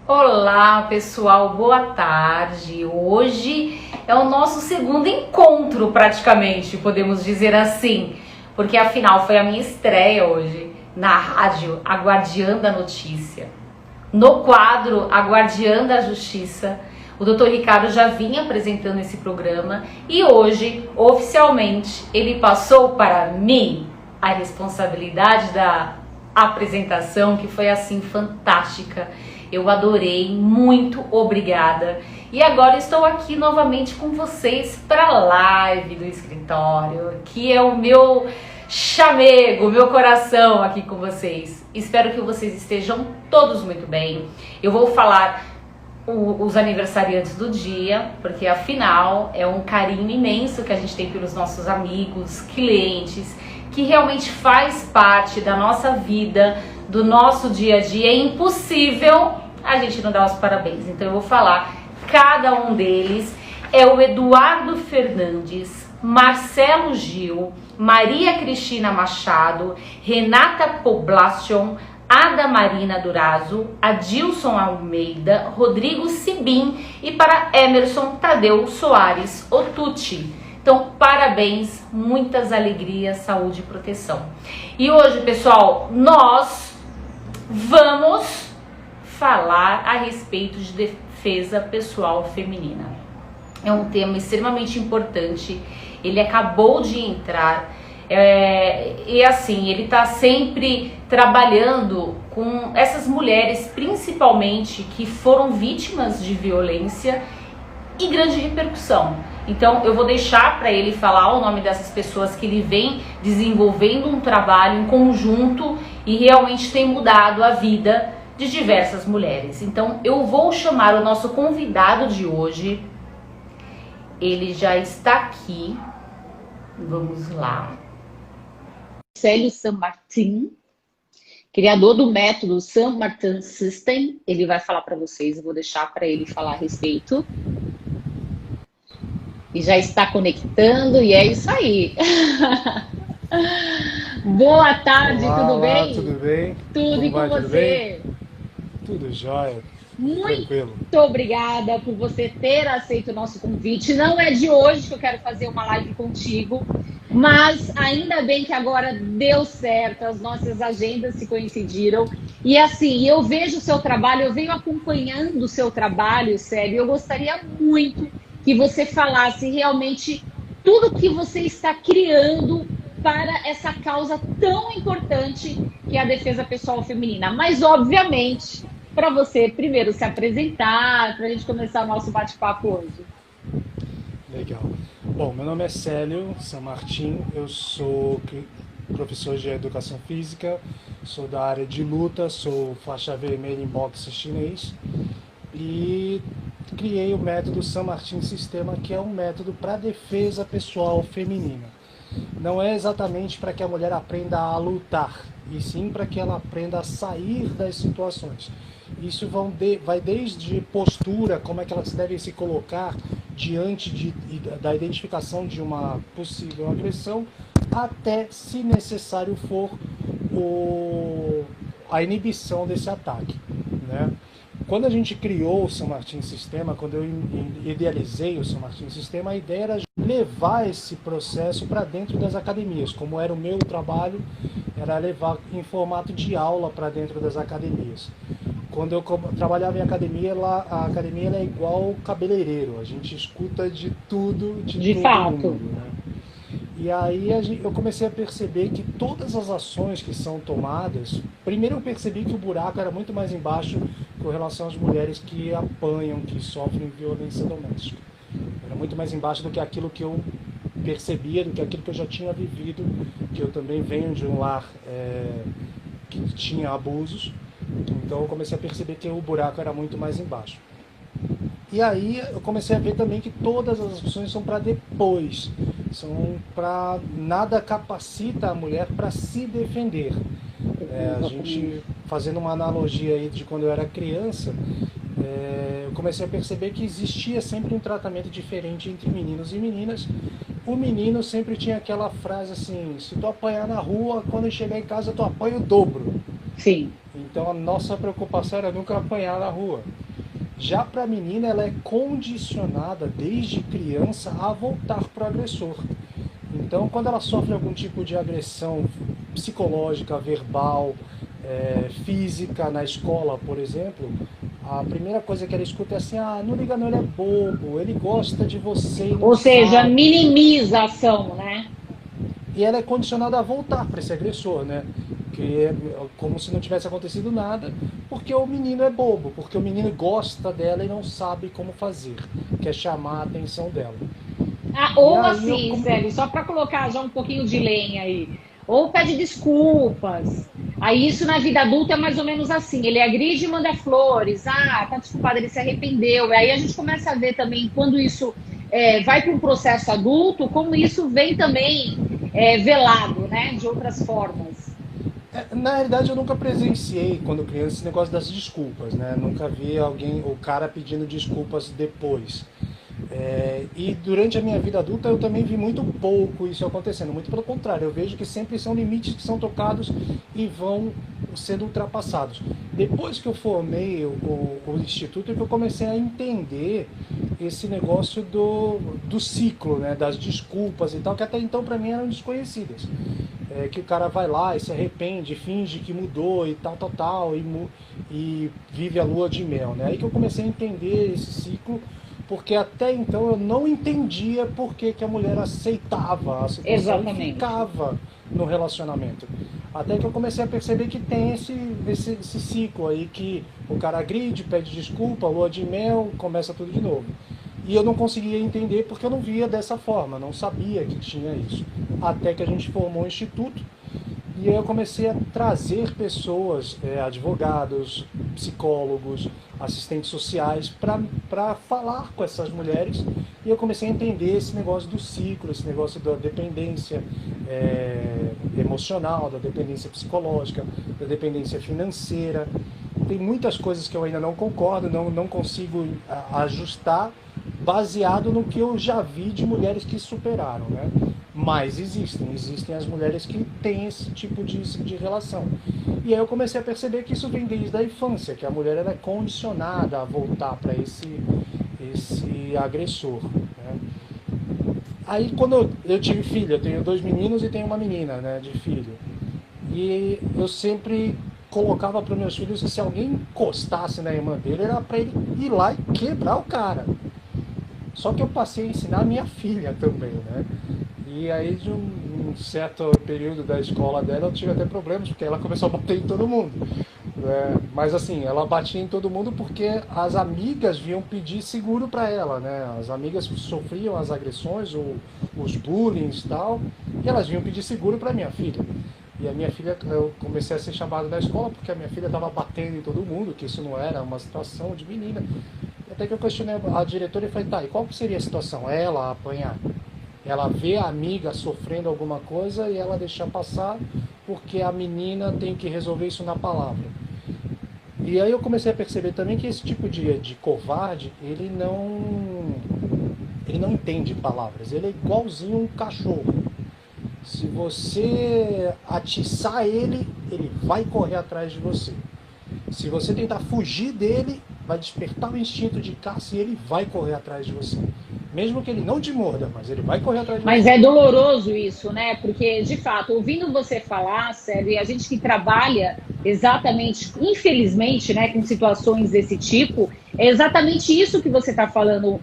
Olá pessoal, boa tarde. Hoje é o nosso segundo encontro praticamente, podemos dizer assim, porque afinal foi a minha estreia hoje na rádio A Guardiã da Notícia. No quadro A Guardiã da Justiça, o Dr. Ricardo já vinha apresentando esse programa e hoje, oficialmente, ele passou para mim a responsabilidade da apresentação, que foi assim fantástica. Eu adorei, muito obrigada. E agora estou aqui novamente com vocês para a live do escritório, que é o meu chamego, meu coração aqui com vocês. Espero que vocês estejam todos muito bem. Eu vou falar os aniversariantes do dia, porque afinal é um carinho imenso que a gente tem pelos nossos amigos, clientes, que realmente faz parte da nossa vida, do nosso dia a dia. É impossível a gente não dar os parabéns. Então eu vou falar cada um deles. É o Eduardo Fernandes, Marcelo Gil, Maria Cristina Machado, Renata Poblacion, Ada Marina Durazo, Adilson Almeida, Rodrigo Sibim e para Emerson Tadeu Soares Otucci. Então, parabéns, muitas alegrias, saúde e proteção. E hoje, pessoal, nós vamos falar a respeito de defesa pessoal feminina. É um tema extremamente importante, ele acabou de entrar e assim, ele está sempre trabalhando com essas mulheres, principalmente, que foram vítimas de violência e grande repercussão. Então eu vou deixar para ele falar o nome dessas pessoas que ele vem desenvolvendo um trabalho em conjunto e realmente tem mudado a vida de diversas mulheres. Então eu vou chamar o nosso convidado de hoje. Ele já está aqui. Vamos lá. Célio Sanmartin, criador do método Sanmartin System. Ele vai falar para vocês, eu vou deixar para ele falar a respeito. E já está conectando, e é isso aí. Boa tarde, olá, tudo bem? Tudo bem? Tudo, e com você? Tudo jóia. Muito obrigada por você ter aceito o nosso convite. Não é de hoje que eu quero fazer uma live contigo, mas ainda bem que agora deu certo, as nossas agendas se coincidiram. E assim, eu vejo o seu trabalho, eu venho acompanhando o seu trabalho, Célio. Eu gostaria muito que você falasse realmente tudo que você está criando para essa causa tão importante que é a defesa pessoal feminina. Mas, obviamente, para você primeiro se apresentar, para a gente começar o nosso bate-papo hoje. Legal. Bom, meu nome é Célio Sanmartin, eu sou professor de educação física, sou da área de luta, sou faixa vermelha em boxe chinês e criei o método Sanmartin Sistema, que é um método para defesa pessoal feminina. Não é exatamente para que a mulher aprenda a lutar, e sim para que ela aprenda a sair das situações. Isso vai desde postura, como é que elas devem se colocar diante da identificação de uma possível agressão, até, se necessário for, a inibição desse ataque, né? Quando a gente criou o Sanmartin Sistema, quando eu idealizei o Sanmartin Sistema, a ideia era levar esse processo para dentro das academias. Como era o meu trabalho, era levar em formato de aula para dentro das academias. Quando eu trabalhava em academia, a academia é igual cabeleireiro, a gente escuta de tudo, de todo fato. mundo, né? E aí eu comecei a perceber que todas as ações que são tomadas, primeiro eu percebi que o buraco era muito mais embaixo com relação às mulheres que apanham, que sofrem violência doméstica. Era muito mais embaixo do que aquilo que eu percebia, do que aquilo que eu já tinha vivido, que eu também venho de um lar que tinha abusos. Então eu comecei a perceber que o buraco era muito mais embaixo. E aí eu comecei a ver também que todas as ações são para depois, são para nada capacita a mulher para se defender. A gente, fazendo uma analogia aí de quando eu era criança, eu comecei a perceber que existia sempre um tratamento diferente entre meninos e meninas. O menino sempre tinha aquela frase assim: se tu apanhar na rua, quando eu chegar em casa tu apanha o dobro. Sim. Então a nossa preocupação era nunca apanhar na rua. Já para a menina, ela é condicionada desde criança a voltar para o agressor. Então, quando ela sofre algum tipo de agressão psicológica, verbal, física na escola, por exemplo, a primeira coisa que ela escuta é assim: ah, não liga não, ele é bobo, ele gosta de você. Ou seja, sabe. minimiza a ação, né? E ela é condicionada a voltar para esse agressor, né? Que é como se não tivesse acontecido nada, porque o menino é bobo, porque o menino gosta dela e não sabe como fazer, quer chamar a atenção dela. Ou assim, Célio, só para colocar já um pouquinho de lenha aí, ou pede desculpas. Aí isso na vida adulta é mais ou menos assim, ele agride e manda flores, tá desculpado, ele se arrependeu. Aí a gente começa a ver também, quando isso vai para um processo adulto, como isso vem também velado, né, de outras formas. Na realidade, eu nunca presenciei, quando criança, esse negócio das desculpas, né? Nunca vi o cara pedindo desculpas depois. E durante a minha vida adulta eu também vi muito pouco isso acontecendo, muito pelo contrário, eu vejo que sempre são limites que são tocados e vão sendo ultrapassados. Depois que eu formei o instituto, é que eu comecei a entender esse negócio do ciclo, né, das desculpas e tal, que até então para mim eram desconhecidas. Que o cara vai lá e se arrepende, finge que mudou e tal, e vive a lua de mel, né? Aí que eu comecei a entender esse ciclo, porque até então eu não entendia por que a mulher aceitava a situação. Exatamente. E ficava no relacionamento. Até que eu comecei a perceber que tem esse ciclo aí, que o cara agride, pede desculpa, lua de mel, começa tudo de novo. E eu não conseguia entender porque eu não via dessa forma, não sabia que tinha isso. Até que a gente formou um instituto, e aí eu comecei a trazer pessoas, advogados, psicólogos, assistentes sociais, para falar com essas mulheres. E eu comecei a entender esse negócio do ciclo, esse negócio da dependência emocional, da dependência psicológica, da dependência financeira. Tem muitas coisas que eu ainda não concordo, não consigo ajustar, baseado no que eu já vi de mulheres que superaram, né? Mas existem as mulheres que têm esse tipo de relação. E aí eu comecei a perceber que isso vem desde a infância, que a mulher ela é condicionada a voltar para esse agressor, né? Aí quando eu tive filho, eu tenho 2 meninos e tenho uma menina, né, de filho. E eu sempre colocava para os meus filhos que se alguém encostasse na irmã dele, era para ele ir lá e quebrar o cara. Só que eu passei a ensinar a minha filha também, né? E aí, de um certo período da escola dela, eu tive até problemas, porque ela começou a bater em todo mundo. Mas assim, ela batia em todo mundo porque as amigas vinham pedir seguro para ela, né? As amigas sofriam as agressões, os bullying e tal, e elas vinham pedir seguro para minha filha. E a minha filha, eu comecei a ser chamado da escola porque a minha filha estava batendo em todo mundo, que isso não era uma situação de menina. Até que eu questionei a diretora e falei: tá, e qual que seria a situação? Ela apanhar? Ela vê a amiga sofrendo alguma coisa e ela deixar passar porque a menina tem que resolver isso na palavra. E aí eu comecei a perceber também que esse tipo de covarde, ele não entende palavras, ele é igualzinho um cachorro. Se você atiçar ele vai correr atrás de você. Se você tentar fugir dele, vai despertar o instinto de caça e ele vai correr atrás de você. Mesmo que ele não te morda, mas ele vai correr atrás de você. Mas é doloroso isso, né? Porque, de fato, ouvindo você falar, Célio, e a gente que trabalha exatamente, infelizmente, né, com situações desse tipo, é exatamente isso que você está falando.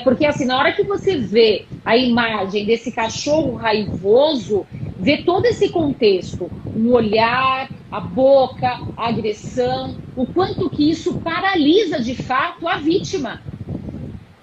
Porque, assim, na hora que você vê a imagem desse cachorro raivoso, vê todo esse contexto, o olhar, a boca, a agressão, o quanto que isso paralisa, de fato, a vítima.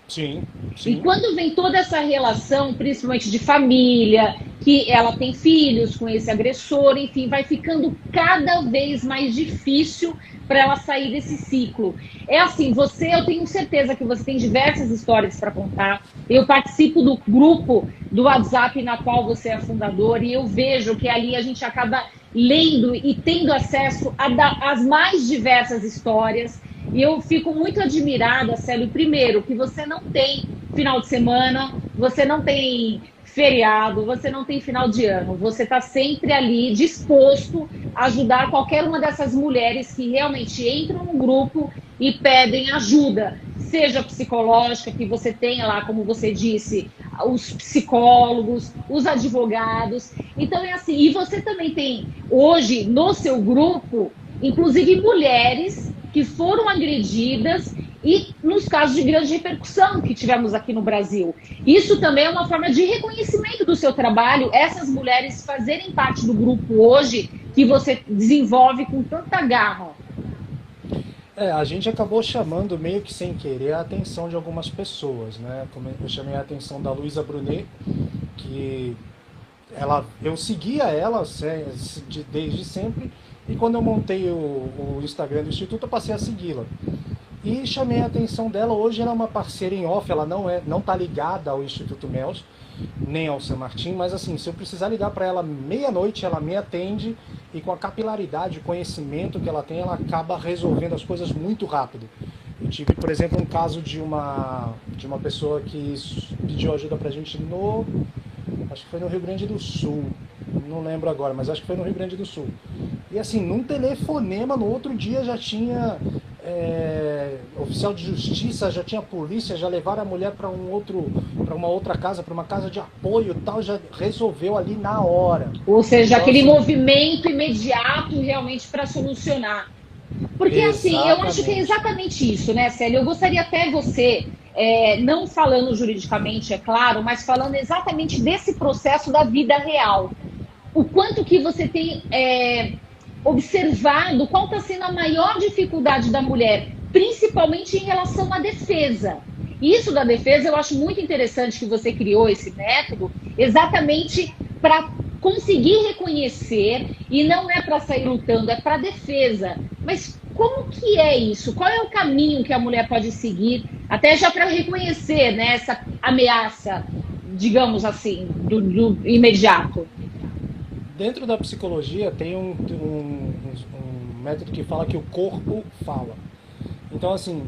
Sim. E quando vem toda essa relação, principalmente de família, que ela tem filhos com esse agressor, enfim, vai ficando cada vez mais difícil para ela sair desse ciclo. É assim, eu tenho certeza que você tem diversas histórias para contar. Eu participo do grupo do WhatsApp na qual você é fundador e eu vejo que ali a gente acaba lendo e tendo acesso às mais diversas histórias. E eu fico muito admirada, Célio, primeiro, que você não tem final de semana, você não tem feriado, você não tem final de ano. Você está sempre ali disposto a ajudar qualquer uma dessas mulheres que realmente entram no grupo e pedem ajuda, seja psicológica, que você tenha lá, como você disse, os psicólogos, os advogados. Então é assim, e você também tem hoje no seu grupo, inclusive mulheres que foram agredidas e nos casos de grande repercussão que tivemos aqui no Brasil. Isso também é uma forma de reconhecimento do seu trabalho, essas mulheres fazerem parte do grupo hoje que você desenvolve com tanta garra. A gente acabou chamando meio que sem querer a atenção de algumas pessoas, né? Como eu chamei a atenção da Luísa Brunet, que eu seguia ela desde sempre, e quando eu montei o Instagram do Instituto, eu passei a segui-la. E chamei a atenção dela. Hoje ela é uma parceira em off, ela não está ligada ao Instituto Mels, nem ao San Martín, mas assim, se eu precisar ligar para ela meia-noite, ela me atende, e com a capilaridade, o conhecimento que ela tem, ela acaba resolvendo as coisas muito rápido. Eu tive, por exemplo, um caso de uma pessoa que pediu ajuda pra gente acho que foi no Rio Grande do Sul, não lembro agora, mas acho que foi no Rio Grande do Sul. E assim, num telefonema, no outro dia já tinha oficial de justiça, já tinha polícia, já levaram a mulher para uma outra casa, para uma casa de apoio e tal, já resolveu ali na hora. Ou seja, aquele movimento imediato realmente para solucionar. Porque assim, eu acho que é exatamente isso, né, Célia? Eu gostaria até você, não falando juridicamente, é claro, mas falando exatamente desse processo da vida real. O quanto que você tem observado, qual está sendo a maior dificuldade da mulher, principalmente em relação à defesa. Isso da defesa eu acho muito interessante que você criou esse método, exatamente para conseguir reconhecer, e não é para sair lutando, é para defesa. Mas como que é isso? Qual é o caminho que a mulher pode seguir, até já para reconhecer, né, essa ameaça, digamos assim, do imediato? Dentro da psicologia tem um método que fala que o corpo fala. Então, assim,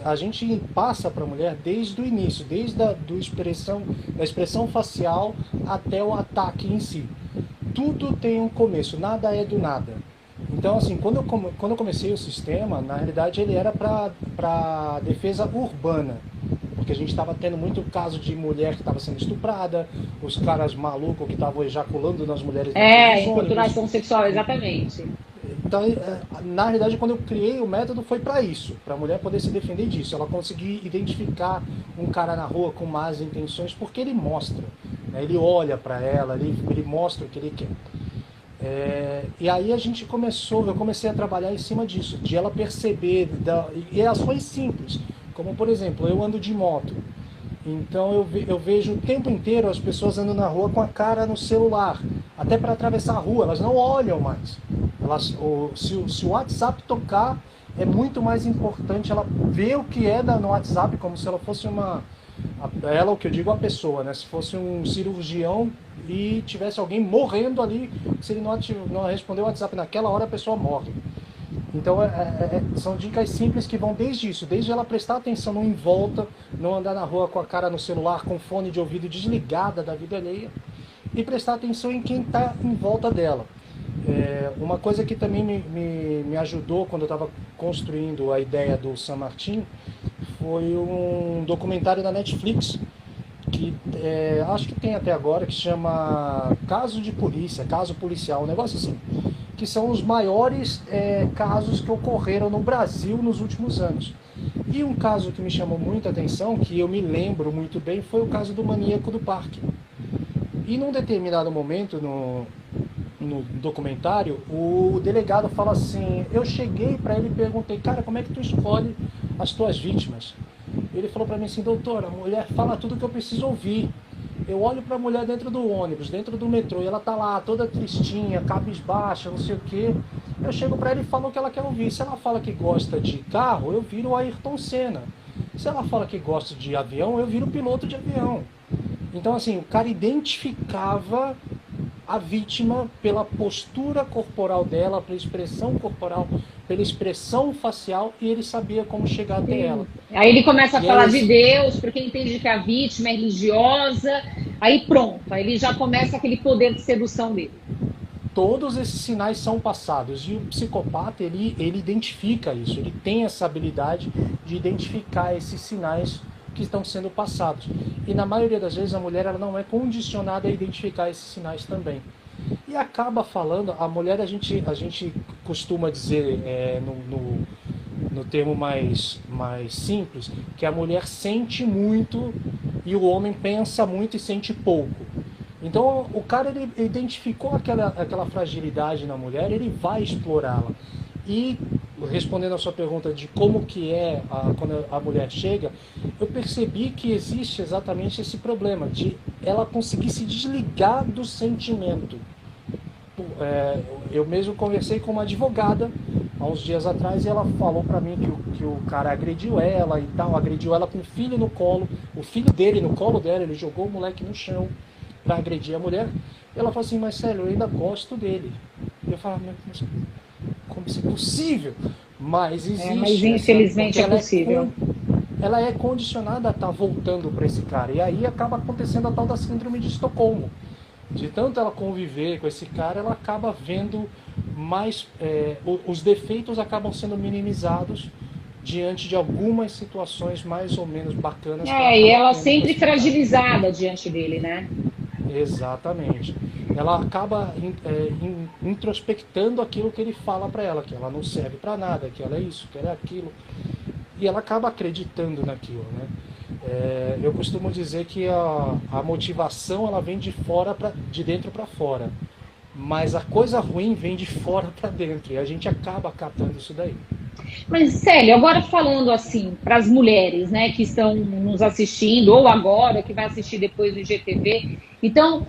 a gente passa para a mulher desde o início, desde da expressão facial até o ataque em si. Tudo tem um começo, nada é do nada. Então, assim, quando eu comecei o sistema, na realidade ele era para defesa urbana. Porque a gente estava tendo muito caso de mulher que estava sendo estuprada, os caras malucos que estavam ejaculando nas mulheres. Importunação sexual, exatamente. Então, na realidade, quando eu criei o método foi para isso, para a mulher poder se defender disso. Ela conseguir identificar um cara na rua com más intenções, porque ele mostra, né? Ele olha para ela, ele mostra o que ele quer. E aí eu comecei a trabalhar em cima disso, de ela perceber, e ações simples, como por exemplo, eu ando de moto, então eu vejo o tempo inteiro as pessoas andando na rua com a cara no celular, até para atravessar a rua, elas não olham mais. Se o WhatsApp tocar, é muito mais importante ela ver o que é no WhatsApp, como se ela fosse o que eu digo, a pessoa, né? Se fosse um cirurgião e tivesse alguém morrendo ali, se ele não responder o WhatsApp naquela hora, a pessoa morre. Então são dicas simples que vão desde ela prestar atenção no em volta, não andar na rua com a cara no celular, com fone de ouvido desligada da vida alheia, e prestar atenção em quem está em volta dela. Uma coisa que também me ajudou quando eu estava construindo a ideia do San Martín foi um documentário da Netflix, que acho que tem até agora, que chama Caso de Polícia, Caso Policial, um negócio assim, que são os maiores casos que ocorreram no Brasil nos últimos anos. E um caso que me chamou muita atenção, que eu me lembro muito bem, foi o caso do maníaco do parque. E num determinado momento no documentário, o delegado fala assim, eu cheguei para ele e perguntei, cara, como é que tu escolhe as tuas vítimas? Ele falou para mim assim, doutor, a mulher fala tudo que eu preciso ouvir. Eu olho para a mulher dentro do ônibus, dentro do metrô, e ela tá lá toda tristinha, cabisbaixa, não sei o quê. Eu chego para ela e falo o que ela quer ouvir. Se ela fala que gosta de carro, eu viro o Ayrton Senna. Se ela fala que gosta de avião, eu viro o piloto de avião. Então, assim, o cara identificava a vítima pela postura corporal dela, pela expressão corporal, pela expressão facial, e ele sabia como chegar até ela. Aí ele começa a E falar eles- de Deus, porque entende que a vítima é religiosa, aí pronto, aí ele já começa aquele poder de sedução dele. Todos esses sinais são passados, e o psicopata, ele identifica isso, ele tem essa habilidade de identificar esses sinais que estão sendo passados. E na maioria das vezes a mulher, ela não é condicionada a identificar esses sinais também. E acaba falando, a mulher, a gente costuma dizer no termo mais simples, que a mulher sente muito e o homem pensa muito e sente pouco. Então o cara, ele identificou aquela fragilidade na mulher, ele vai explorá-la. E respondendo a sua pergunta de como que quando a mulher chega, eu percebi que existe exatamente esse problema de ela conseguir se desligar do sentimento. Eu mesmo conversei com uma advogada há uns dias atrás, e ela falou para mim que o cara agrediu ela e tal, agrediu ela com o filho no colo, o filho dele no colo dela, ele jogou o moleque no chão para agredir a mulher. E ela falou assim: mas Célio, eu ainda gosto dele. E eu falava: mas como isso é possível? Mas existe. Mas infelizmente é possível. Ela é condicionada a estar voltando para esse cara, e aí acaba acontecendo a tal da síndrome de Estocolmo. De tanto ela conviver com esse cara, ela acaba vendo mais, os defeitos acabam sendo minimizados diante de algumas situações mais ou menos bacanas. E ela sempre fragilizada diante dele, né? Exatamente. Ela acaba introspectando aquilo que ele fala para ela, que ela não serve para nada, que ela é isso, que ela é aquilo. E ela acaba acreditando naquilo, né? Eu costumo dizer que a motivação, ela vem de dentro para fora, mas a coisa ruim vem de fora para dentro, e a gente acaba captando isso daí. Mas, Célio, agora falando assim para as mulheres, né, que estão nos assistindo, ou agora, que vai assistir depois do IGTV, então,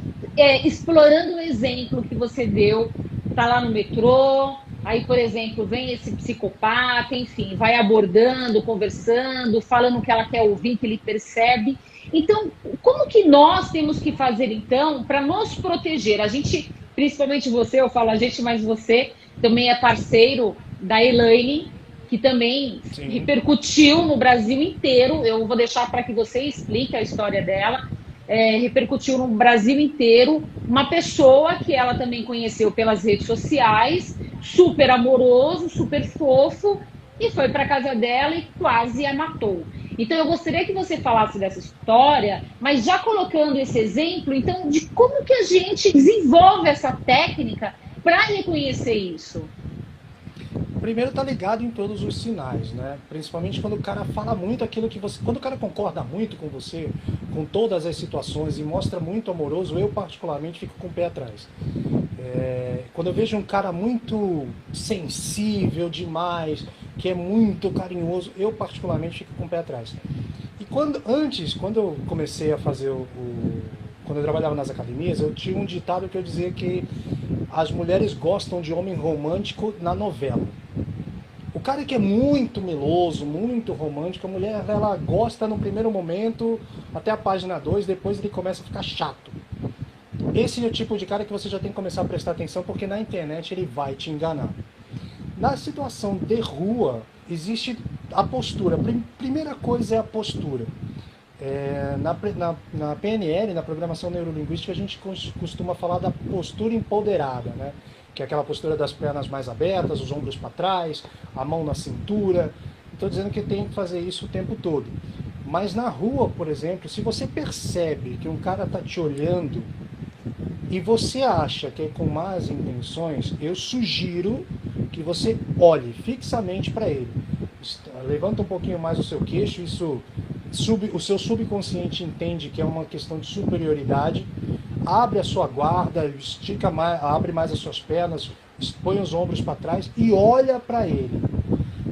explorando o exemplo que você deu, tá lá no metrô, aí, por exemplo, vem esse psicopata, enfim, vai abordando, conversando, falando o que ela quer ouvir, que ele percebe. Então, como que nós temos que fazer, então, para nos proteger? A gente, principalmente você, eu falo a gente, mas você também é parceiro da Elaine, que também Sim. Repercutiu no Brasil inteiro. Eu vou deixar para que você explique a história dela. Repercutiu no Brasil inteiro. Uma pessoa que ela também conheceu pelas redes sociais, super amoroso, super fofo, e foi para casa dela e quase a matou. Então eu gostaria que você falasse dessa história, mas já colocando esse exemplo, então, de como que a gente desenvolve essa técnica para reconhecer isso. Primeiro, tá ligado em todos os sinais, né? Principalmente quando o cara fala muito aquilo que você... Quando o cara concorda muito com você, com todas as situações, e mostra muito amoroso, eu particularmente fico com o pé atrás. Quando eu vejo um cara muito sensível demais, que é muito carinhoso, eu particularmente fico com o pé atrás. E quando eu comecei a fazer quando eu trabalhava nas academias, eu tinha um ditado que eu dizia que as mulheres gostam de homem romântico na novela. O cara que é muito meloso, muito romântico, a mulher, ela gosta no primeiro momento, até a página 2, depois ele começa a ficar chato. Esse é o tipo de cara que você já tem que começar a prestar atenção, porque na internet ele vai te enganar. Na situação de rua, existe a postura. Primeira coisa é a postura. Na PNL, na Programação Neurolinguística, a gente costuma falar da postura empoderada, né? Que é aquela postura das pernas mais abertas, os ombros para trás, a mão na cintura. Estou dizendo que tem que fazer isso o tempo todo. Mas na rua, por exemplo, se você percebe que um cara está te olhando e você acha que é com más intenções, eu sugiro que você olhe fixamente para ele. Levanta um pouquinho mais o seu queixo, o seu subconsciente entende que é uma questão de superioridade. Abre a sua guarda, estica mais, abre mais as suas pernas, põe os ombros para trás e olha para ele.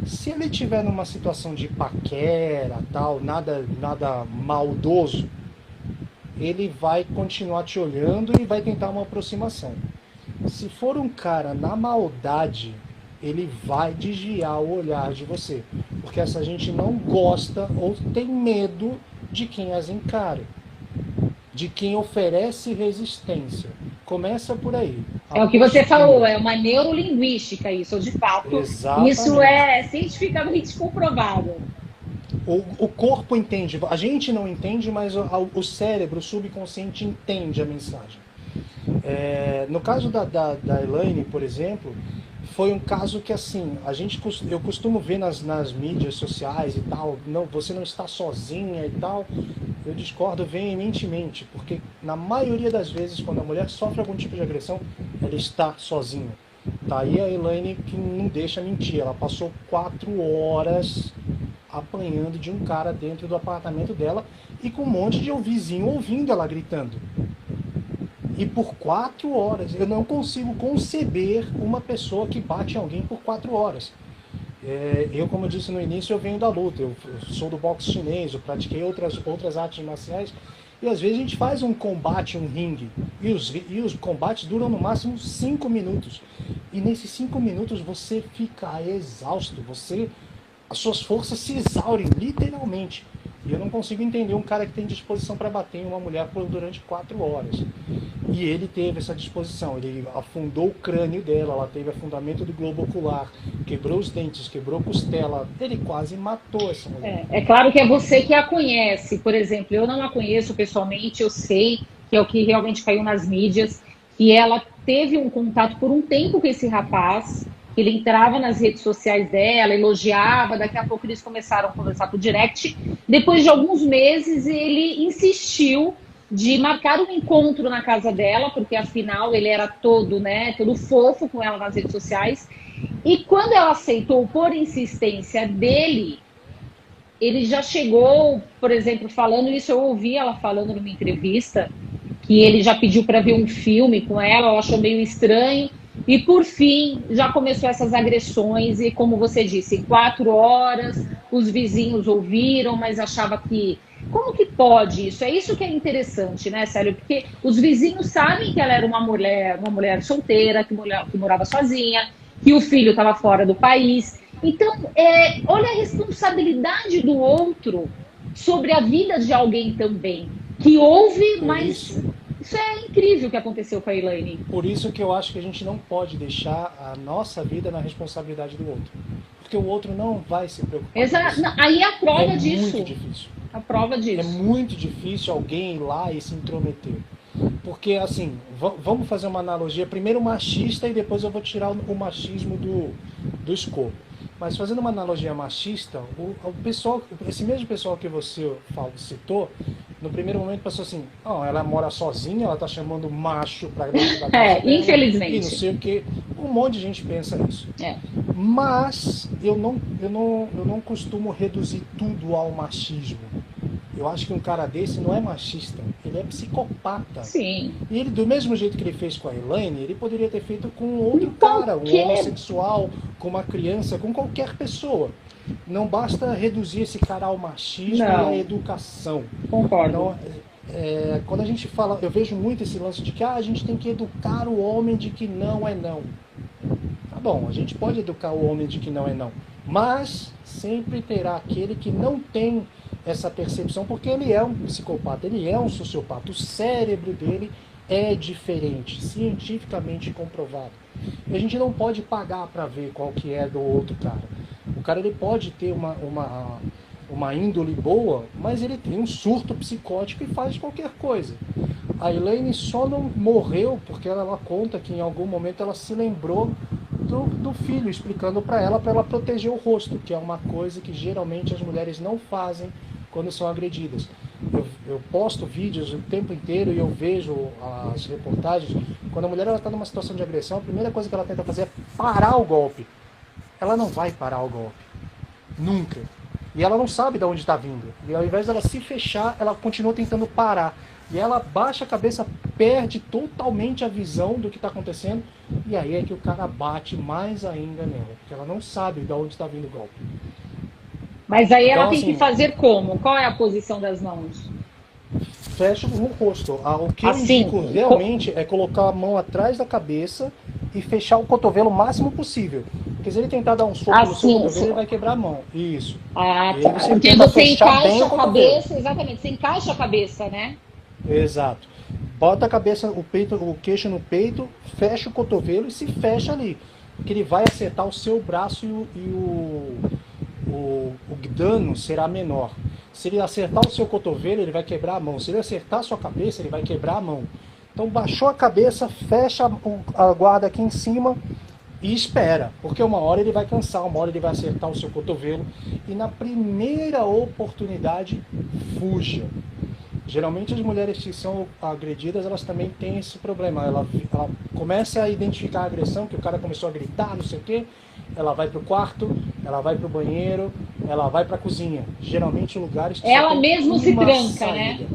Se ele estiver numa situação de paquera, tal, nada maldoso, ele vai continuar te olhando e vai tentar uma aproximação. Se for um cara na maldade, ele vai desviar o olhar de você, porque essa gente não gosta ou tem medo de quem as encara, de quem oferece resistência. Começa por aí. É o que você falou, é uma neurolinguística isso, de fato. Exatamente. Isso é cientificamente comprovado. O corpo entende, a gente não entende, mas o cérebro, o subconsciente entende a mensagem. No caso da Elaine, por exemplo, foi um caso que assim, eu costumo ver nas mídias sociais e tal, não, você não está sozinha e tal, eu discordo veementemente, porque na maioria das vezes, quando a mulher sofre algum tipo de agressão, ela está sozinha. Tá aí a Elaine que não deixa mentir, ela passou 4 horas apanhando de um cara dentro do apartamento dela e com um monte de vizinho ouvindo ela gritando. E por 4 horas, eu não consigo conceber uma pessoa que bate em alguém por 4 horas. Eu, como eu disse no início, eu venho da luta, eu sou do boxe chinês, eu pratiquei outras artes marciais, e às vezes a gente faz um combate, um ringue, e os combates duram no máximo 5 minutos. E nesses 5 minutos você fica exausto, as suas forças se exaurem, literalmente. E eu não consigo entender um cara que tem disposição para bater em uma mulher durante 4 horas. E ele teve essa disposição, ele afundou o crânio dela, ela teve afundamento do globo ocular, quebrou os dentes, quebrou a costela, ele quase matou essa mulher. É claro que é você que a conhece, por exemplo, eu não a conheço pessoalmente, eu sei que é o que realmente caiu nas mídias, que ela teve um contato por um tempo com esse rapaz, ele entrava nas redes sociais dela, elogiava, daqui a pouco eles começaram a conversar por direct. Depois de alguns meses, ele insistiu de marcar um encontro na casa dela, porque afinal ele era todo fofo com ela nas redes sociais. E quando ela aceitou por insistência dele, ele já chegou, por exemplo, falando isso, eu ouvi ela falando numa entrevista, que ele já pediu para ver um filme com ela achou meio estranho. E por fim, já começou essas agressões e, como você disse, 4 horas, os vizinhos ouviram, mas achava que... Como que pode isso? É isso que é interessante, né, Célio? Porque os vizinhos sabem que ela era uma mulher solteira, que morava sozinha, que o filho estava fora do país. Então, olha a responsabilidade do outro sobre a vida de alguém também, que ouve, mas... Isso é incrível o que aconteceu com a Elaine. Por isso que eu acho que a gente não pode deixar a nossa vida na responsabilidade do outro. Porque o outro não vai se preocupar. Exato. Aí é a prova disso. É muito difícil. A prova disso. É muito difícil alguém ir lá e se intrometer. Porque, assim, vamos fazer uma analogia. Primeiro machista e depois eu vou tirar o machismo do escopo. Mas fazendo uma analogia machista, o pessoal, esse mesmo pessoal que você citou, no primeiro momento pensou assim, ela mora sozinha, ela tá chamando macho pra dentro da casa dela, infelizmente. E não sei o que. Um monte de gente pensa isso. Mas eu não costumo reduzir tudo ao machismo. Eu acho que um cara desse não é machista, ele é psicopata. Sim. E ele, do mesmo jeito que ele fez com a Elaine, ele poderia ter feito com outro cara, um homossexual, com uma criança, com qualquer pessoa. Não basta reduzir esse cara ao machismo e à educação. Concordo. Então, quando a gente fala, eu vejo muito esse lance de que a gente tem que educar o homem de que não é não. Tá bom, a gente pode educar o homem de que não é não, mas sempre terá aquele que não tem essa percepção, porque ele é um psicopata, ele é um sociopata, o cérebro dele é diferente, cientificamente comprovado. E a gente não pode pagar para ver qual que é do outro cara. O cara ele pode ter uma índole boa, mas ele tem um surto psicótico e faz qualquer coisa. A Elaine só não morreu porque ela conta que em algum momento ela se lembrou do filho, explicando para ela proteger o rosto, que é uma coisa que geralmente as mulheres não fazem quando são agredidas. Eu posto vídeos o tempo inteiro e eu vejo as reportagens. Quando a mulher está numa situação de agressão, a primeira coisa que ela tenta fazer é parar o golpe. Ela não vai parar o golpe. Nunca. E ela não sabe de onde está vindo. E ao invés dela se fechar, ela continua tentando parar. E ela baixa a cabeça, perde totalmente a visão do que está acontecendo. E aí é que o cara bate mais ainda nela. Porque ela não sabe de onde está vindo o golpe. Mas aí então, ela tem assim, que fazer como? Qual é a posição das mãos? Fecha no rosto. O que eu indico realmente é colocar a mão atrás da cabeça e fechar o cotovelo o máximo possível. Porque se ele tentar dar um soco no seu cotovelo, ele vai quebrar a mão. Isso. Tá. Porque você encaixa a cabeça, exatamente, você encaixa a cabeça, né? Exato. bota a cabeça, o queixo no peito, fecha o cotovelo e se fecha ali. Porque ele vai acertar o seu braço o dano será menor. Se ele acertar o seu cotovelo, ele vai quebrar a mão. Se ele acertar a sua cabeça, ele vai quebrar a mão. Então baixou a cabeça, fecha a guarda aqui em cima e espera. Porque uma hora ele vai cansar, uma hora ele vai acertar o seu cotovelo. E na primeira oportunidade, fuja. Geralmente as mulheres que são agredidas, elas também têm esse problema. Ela começa a identificar a agressão, que o cara começou a gritar, não sei o quê. Ela vai para o quarto, ela vai para o banheiro, ela vai para a cozinha. Geralmente lugares que ela mesmo se tranca, saída. né?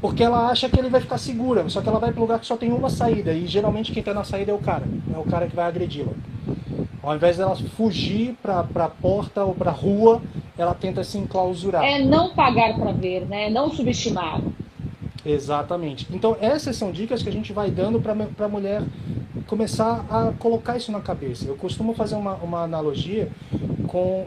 Porque ela acha que ele vai ficar segura, só que ela vai para um lugar que só tem uma saída. E geralmente quem está na saída é o cara que vai agredi-la. Ao invés dela fugir para a porta ou para a rua, ela tenta se enclausurar. É não pagar para ver, né? Não subestimar. Exatamente. Então essas são dicas que a gente vai dando para a mulher começar a colocar isso na cabeça. Eu costumo fazer uma analogia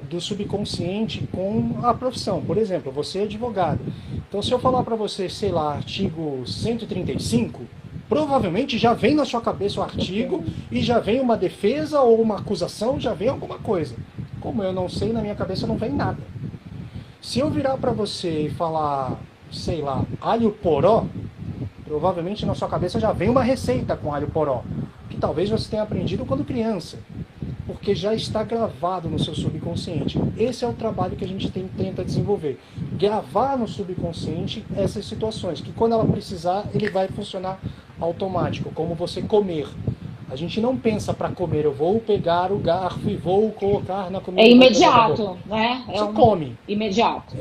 do subconsciente com a profissão. Por exemplo, você é advogado. Então se eu falar para você, sei lá, artigo 135, provavelmente já vem na sua cabeça o artigo e já vem uma defesa ou uma acusação, já vem alguma coisa. Como eu não sei, na minha cabeça não vem nada. Se eu virar para você e falar, sei lá, alho poró, provavelmente na sua cabeça já vem uma receita com alho poró, que talvez você tenha aprendido quando criança, porque já está gravado no seu subconsciente. Esse é o trabalho que a gente tenta desenvolver. Gravar no subconsciente essas situações, que quando ela precisar, ele vai funcionar automático, como você comer. A gente não pensa para comer, eu vou pegar o garfo e vou colocar na comida. É imediato, né? Você come. Imediato.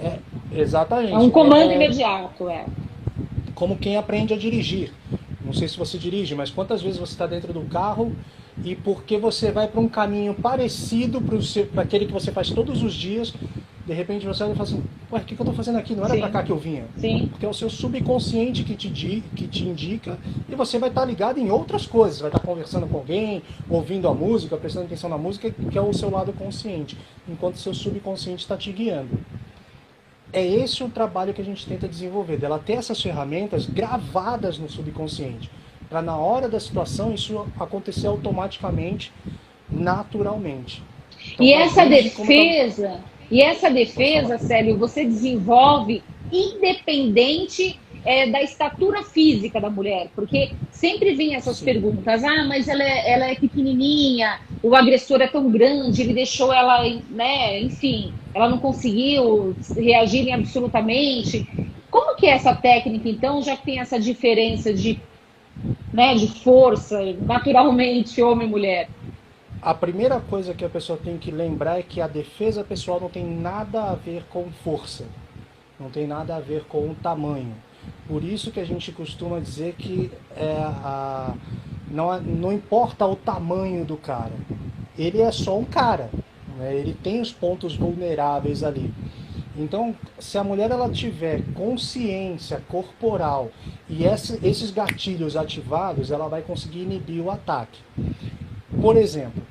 Exatamente. É um comando imediato, Como quem aprende a dirigir. Não sei se você dirige, mas quantas vezes você está dentro do carro e porque você vai para um caminho parecido para aquele que você faz todos os dias, de repente você olha e fala assim, ué, o que eu estou fazendo aqui? Não era para cá que eu vinha. Sim. Porque é o seu subconsciente que te indica e você vai estar ligado em outras coisas. Vai estar conversando com alguém, ouvindo a música, prestando atenção na música, que é o seu lado consciente, enquanto o seu subconsciente está te guiando. É esse o trabalho que a gente tenta desenvolver, dela ter essas ferramentas gravadas no subconsciente, para na hora da situação isso acontecer automaticamente, naturalmente. Então, e essa defesa, Célio, você desenvolve independente da estatura física da mulher, porque sempre vem essas perguntas, mas ela é pequenininha, o agressor é tão grande, ele deixou ela, né, enfim, ela não conseguiu reagir absolutamente. Como que é essa técnica, então, já que tem essa diferença de força, naturalmente, homem e mulher? A primeira coisa que a pessoa tem que lembrar é que a defesa pessoal não tem nada a ver com força, não tem nada a ver com o tamanho. Por isso que a gente costuma dizer que não importa o tamanho do cara, ele é só um cara, né? Ele tem os pontos vulneráveis ali. Então, se a mulher ela tiver consciência corporal e esses gatilhos ativados, ela vai conseguir inibir o ataque. Por exemplo,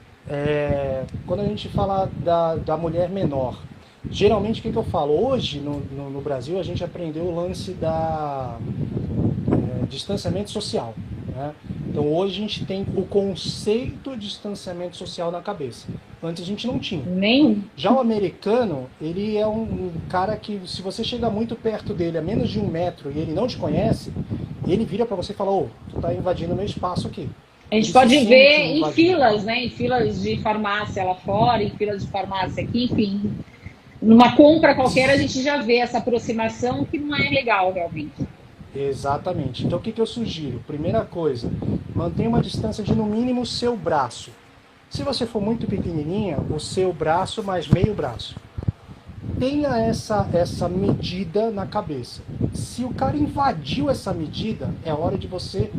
quando a gente fala da mulher menor, geralmente o que eu falo? Hoje no Brasil a gente aprendeu o lance da distanciamento social, né? Então hoje a gente tem o conceito de distanciamento social na cabeça. Antes a gente não tinha. Nem. Já o americano, ele é um cara que, se você chega muito perto dele, a menos de 1 metro, e ele não te conhece, ele vira para você e fala, tu tá invadindo meu espaço aqui. A gente pode ver em filas, né? Em filas de farmácia lá fora, em filas de farmácia aqui, enfim. Numa compra qualquer a gente já vê essa aproximação que não é legal, realmente. Exatamente. Então o que eu sugiro? Primeira coisa, mantenha uma distância de no mínimo o seu braço. Se você for muito pequenininha, o seu braço mais meio braço. Tenha essa medida na cabeça. Se o cara invadiu essa medida, é hora de você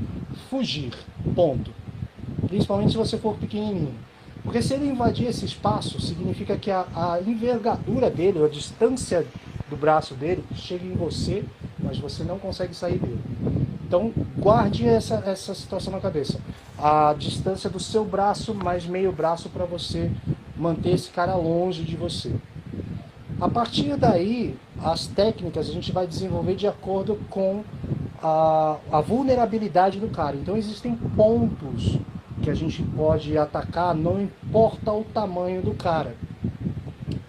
fugir. Ponto. Principalmente se você for pequenininho. Porque se ele invadir esse espaço, significa que a envergadura dele, a distância do braço dele, chega em você, mas você não consegue sair dele. Então, guarde essa situação na cabeça. A distância do seu braço mais meio braço para você manter esse cara longe de você. A partir daí, as técnicas a gente vai desenvolver de acordo com a vulnerabilidade do cara. Então existem pontos que a gente pode atacar, não importa o tamanho do cara.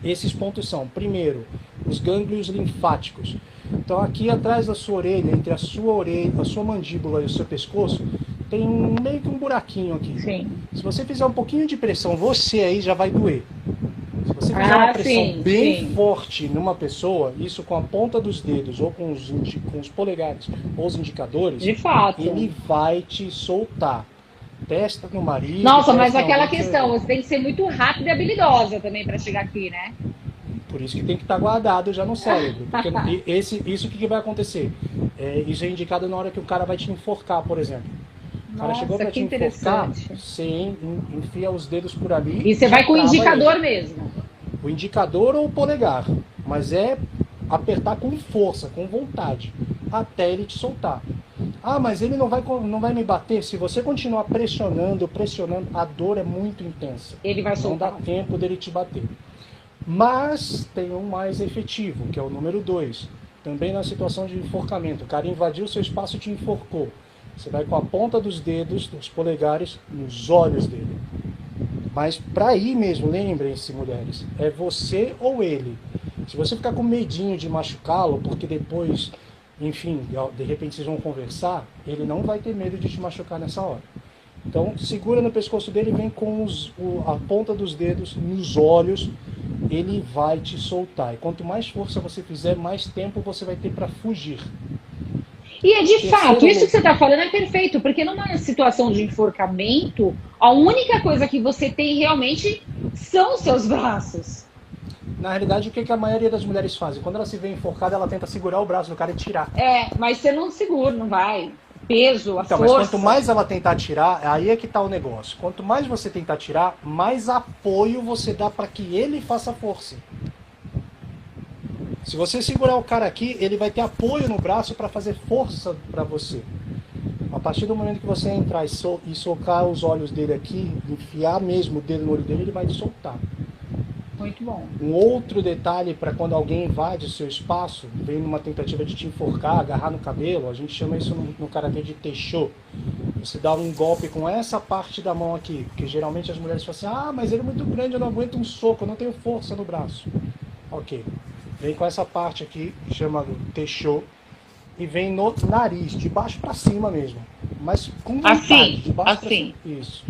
Esses pontos são, primeiro, os gânglios linfáticos. Então aqui atrás da sua orelha, entre a sua orelha, a sua mandíbula e o seu pescoço, tem meio que um buraquinho aqui. Sim. Se você fizer um pouquinho de pressão, você aí já vai doer. Se você fizer uma pressão bem forte numa pessoa, isso com a ponta dos dedos ou com os polegares ou os indicadores, de fato, ele vai te soltar. Testa no marido. Nossa, mas aquela questão, você tem que ser muito rápida e habilidosa também para chegar aqui, né? Por isso que tem que estar guardado já no cérebro. Porque isso o que vai acontecer? Isso é indicado na hora que o cara vai te enforcar, por exemplo. O cara chegou para te enforcar, você enfia os dedos por ali. E você vai com o indicador mesmo. O indicador ou o polegar. Mas é apertar com força, com vontade, até ele te soltar. Ah, mas ele não vai me bater. Se você continuar pressionando, a dor é muito intensa. Ele vai soltar. Não dá tempo dele te bater. Mas tem um mais efetivo, que é o número 2. Também na situação de enforcamento. O cara invadiu o seu espaço e te enforcou. Você vai com a ponta dos dedos, dos polegares, nos olhos dele. Mas para ir mesmo, lembrem-se, mulheres, é você ou ele. Se você ficar com medinho de machucá-lo, porque depois, enfim, de repente vocês vão conversar, ele não vai ter medo de te machucar nessa hora. Então, segura no pescoço dele, vem com a ponta dos dedos nos olhos, ele vai te soltar. E quanto mais força você fizer, mais tempo você vai ter para fugir. E é de fato, isso que você está falando é perfeito, porque numa situação de enforcamento, a única coisa que você tem realmente são os seus braços. Na realidade, o que a maioria das mulheres fazem? Quando ela se vê enforcada, ela tenta segurar o braço do cara e tirar. Mas você não segura, não vai. Peso, a força. Mas quanto mais ela tentar tirar, aí é que está o negócio. Quanto mais você tentar tirar, mais apoio você dá para que ele faça força. Se você segurar o cara aqui, ele vai ter apoio no braço para fazer força para você. A partir do momento que você entrar e socar os olhos dele aqui, enfiar mesmo o dedo no olho dele, ele vai te soltar. Muito bom. Um outro detalhe para quando alguém invade o seu espaço, vem numa tentativa de te enforcar, agarrar no cabelo, a gente chama isso no karatê de techô. Você dá um golpe com essa parte da mão aqui, porque geralmente as mulheres falam assim, mas ele é muito grande, eu não aguento um soco, eu não tenho força no braço. Ok. Vem com essa parte aqui, chama techô, e vem no nariz, de baixo para cima mesmo. Mas com vontade, assim, de baixo assim. Pra cima. Isso.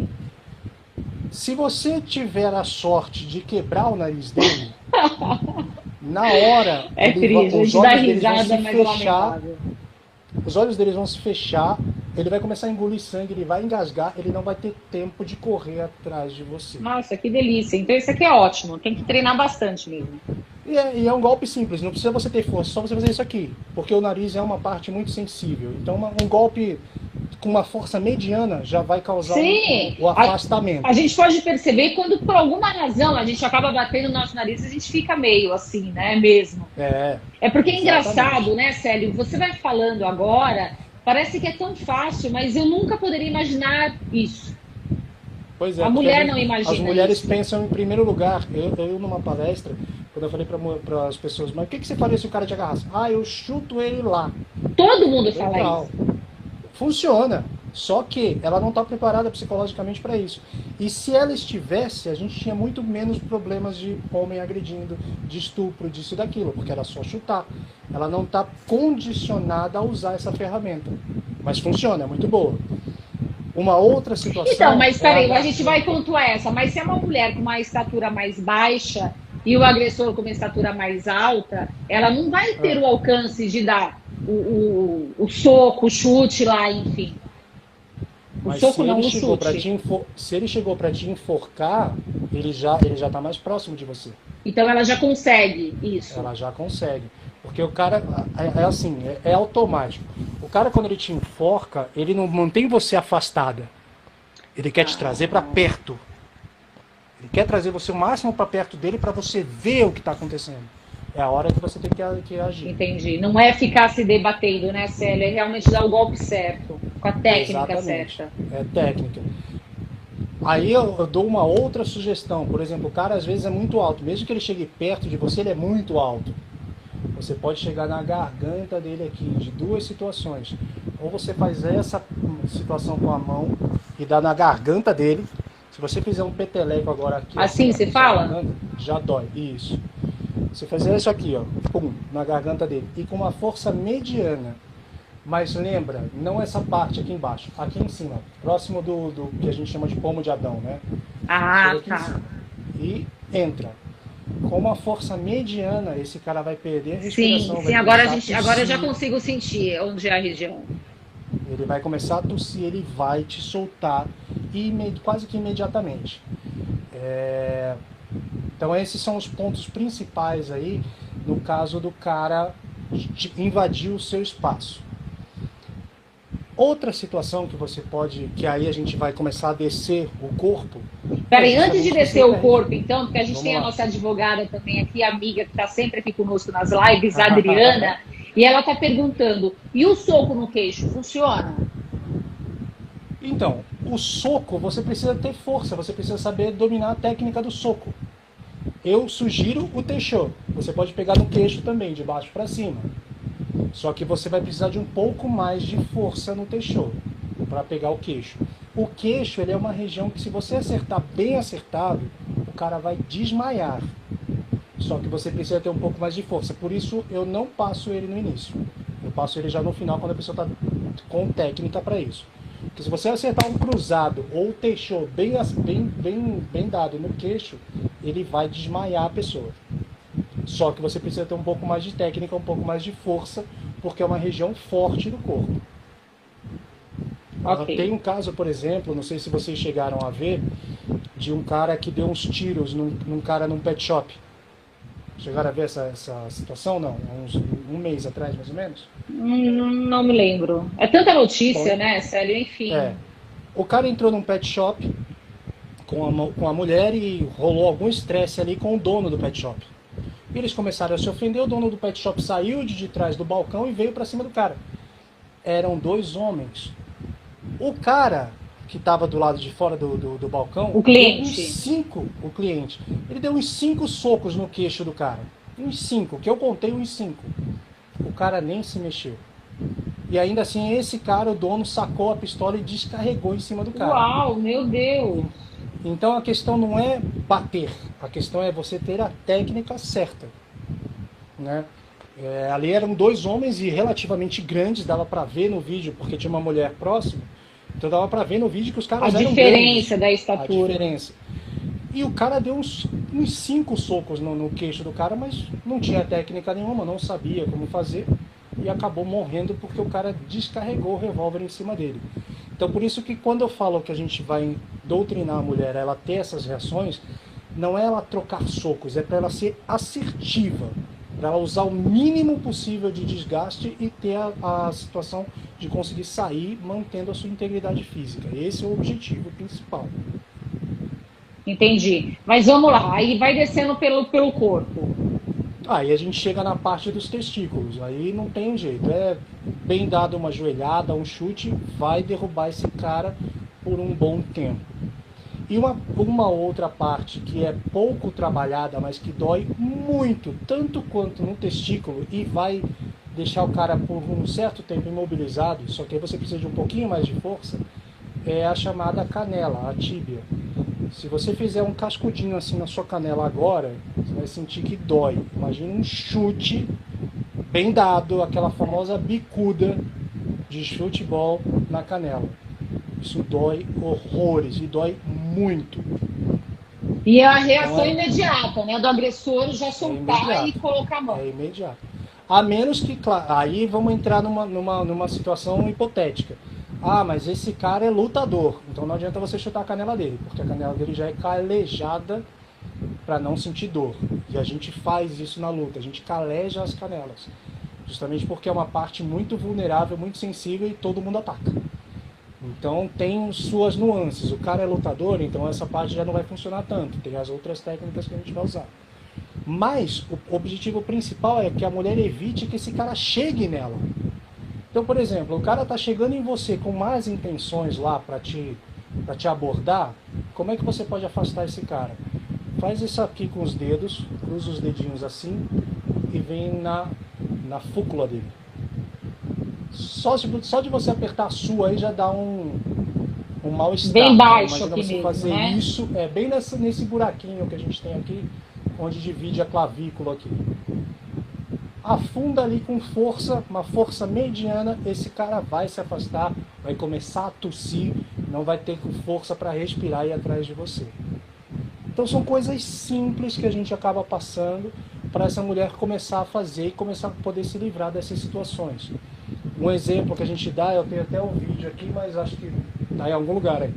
Se você tiver a sorte de quebrar o nariz dele, na hora os olhos deles vão se fechar, os olhos deles vão se fechar, ele vai começar a engolir sangue, ele vai engasgar, ele não vai ter tempo de correr atrás de você. Nossa, que delícia. Então isso aqui é ótimo, tem que treinar bastante mesmo. E é um golpe simples, não precisa você ter força, só você fazer isso aqui, porque o nariz é uma parte muito sensível. Então um golpe com uma força mediana já vai causar o afastamento. A gente pode perceber quando por alguma razão a gente acaba batendo no nosso nariz, a gente fica meio assim, né, mesmo. É porque é engraçado, né, Célio? Você vai falando agora, parece que é tão fácil, mas eu nunca poderia imaginar isso. Pois é, a mulher não imagina. As mulheres isso. pensam em primeiro lugar. Eu numa palestra, quando eu falei para as pessoas, mas o que você faria se o cara te agarrasse? Eu chuto ele lá. Todo mundo fala isso. Funciona. Só que ela não está preparada psicologicamente para isso. E se ela estivesse, a gente tinha muito menos problemas de homem agredindo, de estupro, disso e daquilo, porque era só chutar. Ela não está condicionada a usar essa ferramenta. Mas funciona, é muito boa. Uma outra situação... Então, mas peraí, a gente vai pontuar essa. Mas se é uma mulher com uma estatura mais baixa e o agressor com uma estatura mais alta, ela não vai ter o alcance de dar o soco, o chute lá, enfim. Mas se ele chegou para te enforcar, ele já está mais próximo de você. Então ela já consegue isso. Ela já consegue. Porque o cara, é automático. O cara, quando ele te enforca, ele não mantém você afastada. Ele quer te trazer para perto. Ele quer trazer você o máximo para perto dele para você ver o que está acontecendo. É a hora que você tem que agir. Entendi. Não é ficar se debatendo, né, Célia? É realmente dar o golpe certo, com a técnica certa. É técnica. Aí eu dou uma outra sugestão. Por exemplo, o cara às vezes é muito alto. Mesmo que ele chegue perto de você, ele é muito alto. Você pode chegar na garganta dele aqui, de duas situações. Ou você faz essa situação com a mão e dá na garganta dele. Se você fizer um peteleco agora aqui... Assim, você fala? Garganta, já dói, isso. Você fazer isso aqui, ó, pum, na garganta dele. E com uma força mediana. Mas lembra, não essa parte aqui embaixo, aqui em cima. Próximo do que a gente chama de pomo de Adão, né? Ah, tá. E entra. Com uma força mediana, esse cara vai perder a respiração. Sim, agora eu já consigo sentir onde é a região. Ele vai começar a tossir, ele vai te soltar quase que imediatamente. Então esses são os pontos principais aí, no caso do cara invadir o seu espaço. Outra situação que você pode, que aí a gente vai começar a descer o corpo. Peraí, antes de descer o corpo, então, porque a gente tem a nossa advogada também aqui, amiga, que está sempre aqui conosco nas lives, a Adriana, e ela está perguntando, e o soco no queixo, funciona? Então, o soco, você precisa ter força, você precisa saber dominar a técnica do soco. Eu sugiro o Teixô. Você pode pegar no queixo também, de baixo para cima. Só que você vai precisar de um pouco mais de força no Teixô para pegar o queixo. O queixo, ele é uma região que, se você acertar bem acertado, o cara vai desmaiar. Só que você precisa ter um pouco mais de força. Por isso, eu não passo ele no início. Eu passo ele já no final, quando a pessoa está com técnica para isso. Porque se você acertar um cruzado ou o Teixô bem dado no queixo, ele vai desmaiar a pessoa. Só que você precisa ter um pouco mais de técnica, um pouco mais de força, porque é uma região forte do corpo. Okay. Tem um caso, por exemplo, não sei se vocês chegaram a ver, de um cara que deu uns tiros num cara num pet shop. Chegaram a ver essa situação? Não? Um mês atrás, mais ou menos? Não me lembro. É tanta notícia, né, Célio? Enfim. O cara entrou num pet shop com a mulher e rolou algum estresse ali com o dono do pet shop. E eles começaram a se ofender, o dono do pet shop saiu de trás do balcão e veio para cima do cara. Eram dois homens. O cara que estava do lado de fora do balcão... O cliente. O cliente. Ele deu uns 5 socos no queixo do cara. Uns 5, que eu contei uns 5. O cara nem se mexeu. E ainda assim, esse cara, o dono, sacou a pistola e descarregou em cima do cara. Uau, meu Deus! Então a questão não é bater, a questão é você ter a técnica certa, né? Ali eram dois homens e relativamente grandes, dava para ver no vídeo, porque tinha uma mulher próxima, então dava para ver no vídeo que os caras eram grandes. A diferença da estatura. A diferença. E o cara deu uns 5 socos no queixo do cara, mas não tinha técnica nenhuma, não sabia como fazer, e acabou morrendo porque o cara descarregou o revólver em cima dele. Então, por isso que quando eu falo que a gente vai doutrinar a mulher a ela ter essas reações, não é ela trocar socos, é para ela ser assertiva, para ela usar o mínimo possível de desgaste e ter a situação de conseguir sair mantendo a sua integridade física. Esse é o objetivo principal. Entendi. Mas vamos lá, aí vai descendo pelo corpo. Aí a gente chega na parte dos testículos, aí não tem jeito, é bem dado uma joelhada, um chute, vai derrubar esse cara por um bom tempo. E uma outra parte que é pouco trabalhada, mas que dói muito, tanto quanto no testículo, e vai deixar o cara por um certo tempo imobilizado, só que aí você precisa de um pouquinho mais de força, é a chamada canela, a tíbia. Se você fizer um cascudinho assim na sua canela agora, você vai sentir que dói. Imagina um chute bem dado, aquela famosa bicuda de futebol na canela. Isso dói horrores e dói muito. E é a reação imediata, né? Do agressor já soltar e colocar a mão. É imediato. A menos que, claro, aí vamos entrar numa situação hipotética. Ah, mas esse cara é lutador, então não adianta você chutar a canela dele, porque a canela dele já é calejada para não sentir dor. E a gente faz isso na luta, a gente caleja as canelas, justamente porque é uma parte muito vulnerável, muito sensível e todo mundo ataca. Então tem suas nuances. O cara é lutador, então essa parte já não vai funcionar tanto, tem as outras técnicas que a gente vai usar. Mas o objetivo principal é que a mulher evite que esse cara chegue nela. Então, por exemplo, o cara tá chegando em você com más intenções lá para te abordar, como é que você pode afastar esse cara? Faz isso aqui com os dedos, cruza os dedinhos assim e vem na fúcula dele. Só de você apertar a sua aí já dá um mal-estar. Bem baixo. Imagina aqui você mesmo, fazer né? isso, bem nesse buraquinho que a gente tem aqui, onde divide a clavícula aqui. Afunda ali com força, uma força mediana, esse cara vai se afastar, vai começar a tossir, não vai ter força para respirar e ir atrás de você. Então são coisas simples que a gente acaba passando para essa mulher começar a fazer e começar a poder se livrar dessas situações. Um exemplo que a gente dá, eu tenho até um vídeo aqui, mas acho que está em algum lugar aí.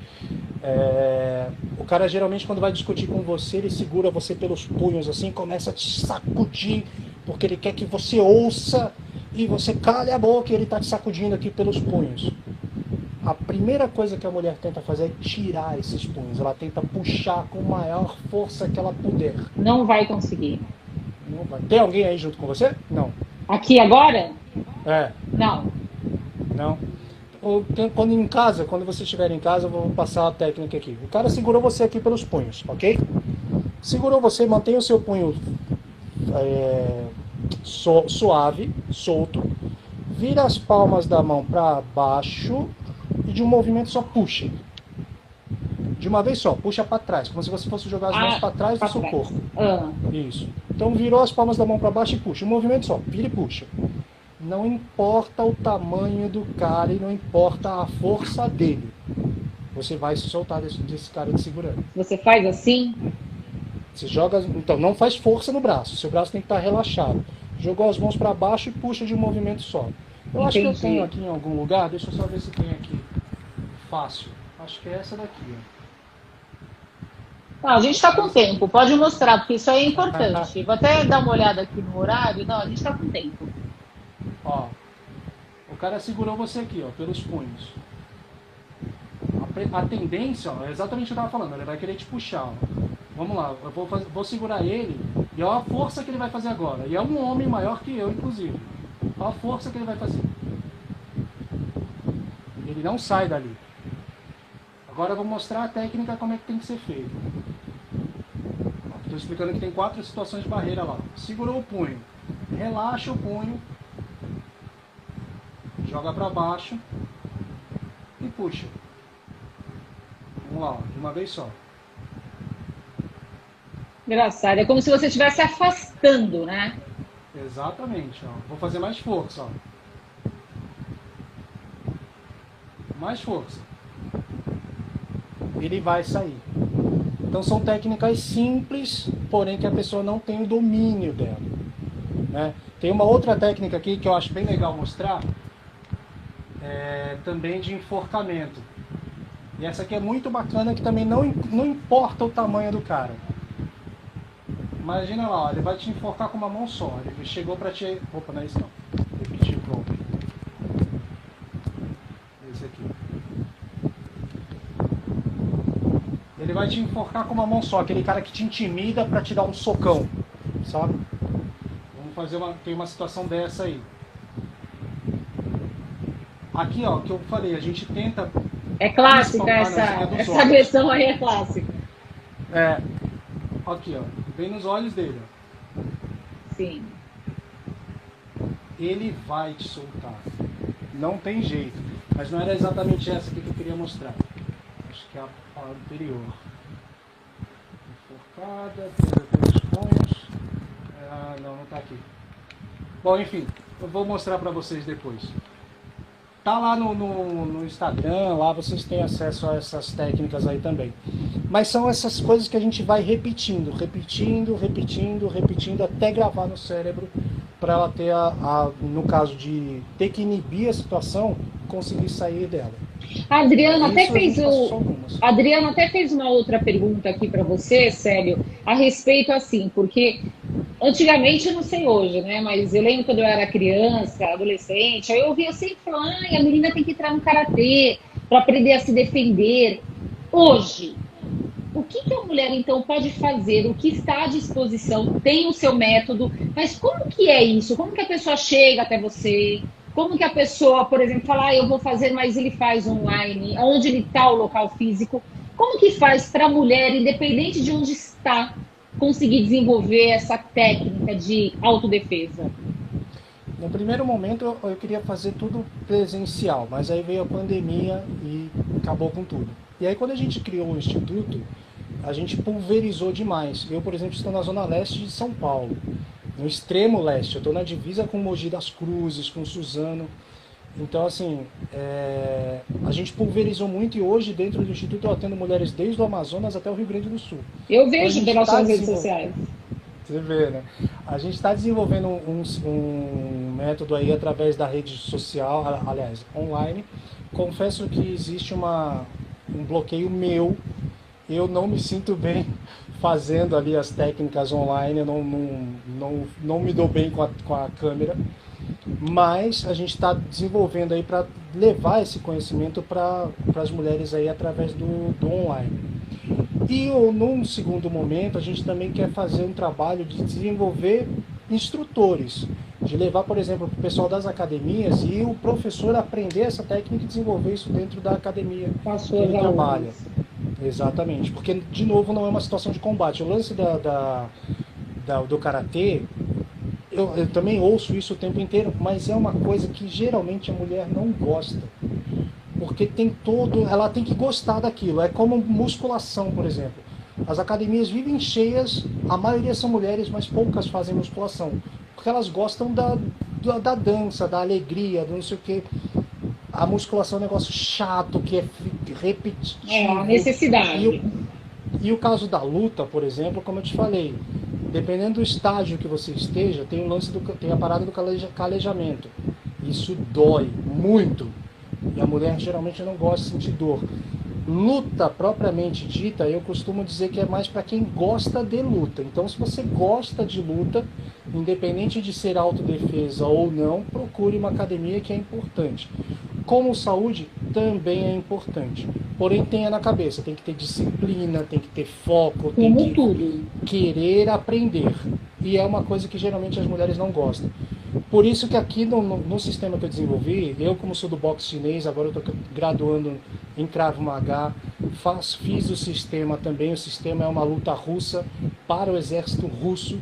O cara geralmente quando vai discutir com você, ele segura você pelos punhos assim, começa a te sacudir, porque ele quer que você ouça e você cale a boca e ele está te sacudindo aqui pelos punhos. A primeira coisa que a mulher tenta fazer é tirar esses punhos. Ela tenta puxar com a maior força que ela puder. Não vai conseguir. Não vai. Tem alguém aí junto com você? Não. Aqui agora? Não. Quando em casa, quando você estiver em casa, eu vou passar a técnica aqui. O cara segurou você aqui pelos punhos, ok? Segurou você, mantenha o seu punho suave, solto. Vira as palmas da mão para baixo e de um movimento só puxa. De uma vez só, puxa para trás, como se você fosse jogar as mãos para trás do seu corpo. Isso. Então virou as palmas da mão para baixo e puxa. Um movimento só, vira e puxa. Não importa o tamanho do cara e não importa a força dele. Você vai se soltar desse cara te segurando. Você faz assim? Você joga, então não faz força no braço. Seu braço tem que estar relaxado. Jogou as mãos para baixo e puxa de um movimento só. Eu acho que eu tenho aqui em algum lugar. Deixa eu só ver se tem aqui. Fácil. Acho que é essa daqui. Não, a gente está com tempo. Pode mostrar, porque isso aí é importante. Vou até dar uma olhada aqui no horário. Não, a gente está com tempo. Ó, o cara segurou você aqui, ó, pelos punhos. A tendência, ó, é exatamente o que eu estava falando, ele vai querer te puxar, ó. Vamos lá, eu vou segurar ele, e olha a força que ele vai fazer agora. E é um homem maior que eu, inclusive. Olha a força que ele vai fazer. Ele não sai dali. Agora eu vou mostrar a técnica como é que tem que ser feito. Estou explicando que tem 4 situações de barreira lá. Segurou o punho, relaxa o punho, joga para baixo e puxa. Vamos lá, ó, de uma vez só. Engraçado, é como se você estivesse afastando, né? Exatamente, ó. Vou fazer mais força, ó. Mais força. Ele vai sair. Então são técnicas simples, porém que a pessoa não tem o domínio dela, né? Tem uma outra técnica aqui que eu acho bem legal mostrar, também de enforcamento. E essa aqui é muito bacana, que também não importa o tamanho do cara. Imagina lá, ó, ele vai te enforcar com uma mão só. Ele chegou pra te... Opa, não é isso não. Repetir o golpe. Esse aqui. Ele vai te enforcar com uma mão só. Aquele cara que te intimida pra te dar um socão. Sabe? Vamos fazer tem uma situação dessa aí. Aqui, ó, que eu falei, a gente tenta... É clássica essa agressão aí, é clássica. Aqui, ó, vem nos olhos dele, ó. Sim. Ele vai te soltar. Não tem jeito. Mas não era exatamente essa aqui que eu queria mostrar. Acho que é a anterior. Enforcada, pelos punhos. Não tá aqui. Bom, enfim, eu vou mostrar pra vocês depois. Tá lá no Instagram, lá vocês têm acesso a essas técnicas aí também. Mas são essas coisas que a gente vai repetindo, até gravar no cérebro, para ela ter no caso de ter que inibir a situação, conseguir sair dela. A Adriana até fez uma outra pergunta aqui para você, Célio, a respeito assim, porque antigamente, eu não sei hoje, né? Mas eu lembro quando eu era criança, adolescente, aí eu ouvia sempre falar, a menina tem que entrar no karatê para aprender a se defender. Hoje, o que a mulher então pode fazer? O que está à disposição? Tem o seu método, mas como que é isso? Como que a pessoa chega até você? Como que a pessoa, por exemplo, fala, eu vou fazer, mas ele faz online, onde ele está o local físico? Como que faz para a mulher, independente de onde está, conseguir desenvolver essa técnica de autodefesa? No primeiro momento eu queria fazer tudo presencial, mas aí veio a pandemia e acabou com tudo. E aí quando a gente criou o Instituto, a gente pulverizou demais. Eu, por exemplo, estou na zona leste de São Paulo, no extremo leste. Eu estou na divisa com Mogi das Cruzes, com Suzano. Então, assim, a gente pulverizou muito e hoje dentro do Instituto eu atendo mulheres desde o Amazonas até o Rio Grande do Sul. Eu vejo pelas suas redes sociais. Você vê, né? A gente está desenvolvendo um método aí através da rede social, aliás, online. Confesso que existe um bloqueio meu. Eu não me sinto bem fazendo ali as técnicas online, eu não me dou bem com a câmera. Mas a gente está desenvolvendo aí para levar esse conhecimento para as mulheres aí através do online. E num segundo momento a gente também quer fazer um trabalho de desenvolver instrutores, de levar, por exemplo, para o pessoal das academias e o professor aprender essa técnica e desenvolver isso dentro da academia que ele trabalha. Exatamente, porque de novo não é uma situação de combate. O lance do karatê, eu também ouço isso o tempo inteiro, mas é uma coisa que geralmente a mulher não gosta. Porque ela tem que gostar daquilo. É como musculação, por exemplo. As academias vivem cheias, a maioria são mulheres, mas poucas fazem musculação. Porque elas gostam da dança, da alegria, do não sei o quê. A musculação é um negócio chato, que é repetitivo. É uma necessidade. E o caso da luta, por exemplo, como eu te falei, dependendo do estágio que você esteja, tem a parada do calejamento. Isso dói muito. E a mulher geralmente não gosta de sentir dor. Luta propriamente dita, eu costumo dizer que é mais para quem gosta de luta. Então, se você gosta de luta, independente de ser autodefesa ou não, procure uma academia, que é importante. Como saúde, também é importante. Porém, tenha na cabeça, tem que ter disciplina, tem que ter foco, tem que querer aprender. E é uma coisa que geralmente as mulheres não gostam. Por isso que aqui no sistema que eu desenvolvi, eu como sou do boxe chinês, agora eu estou graduando em Krav Maga, fiz o sistema também. O sistema é uma luta russa para o exército russo.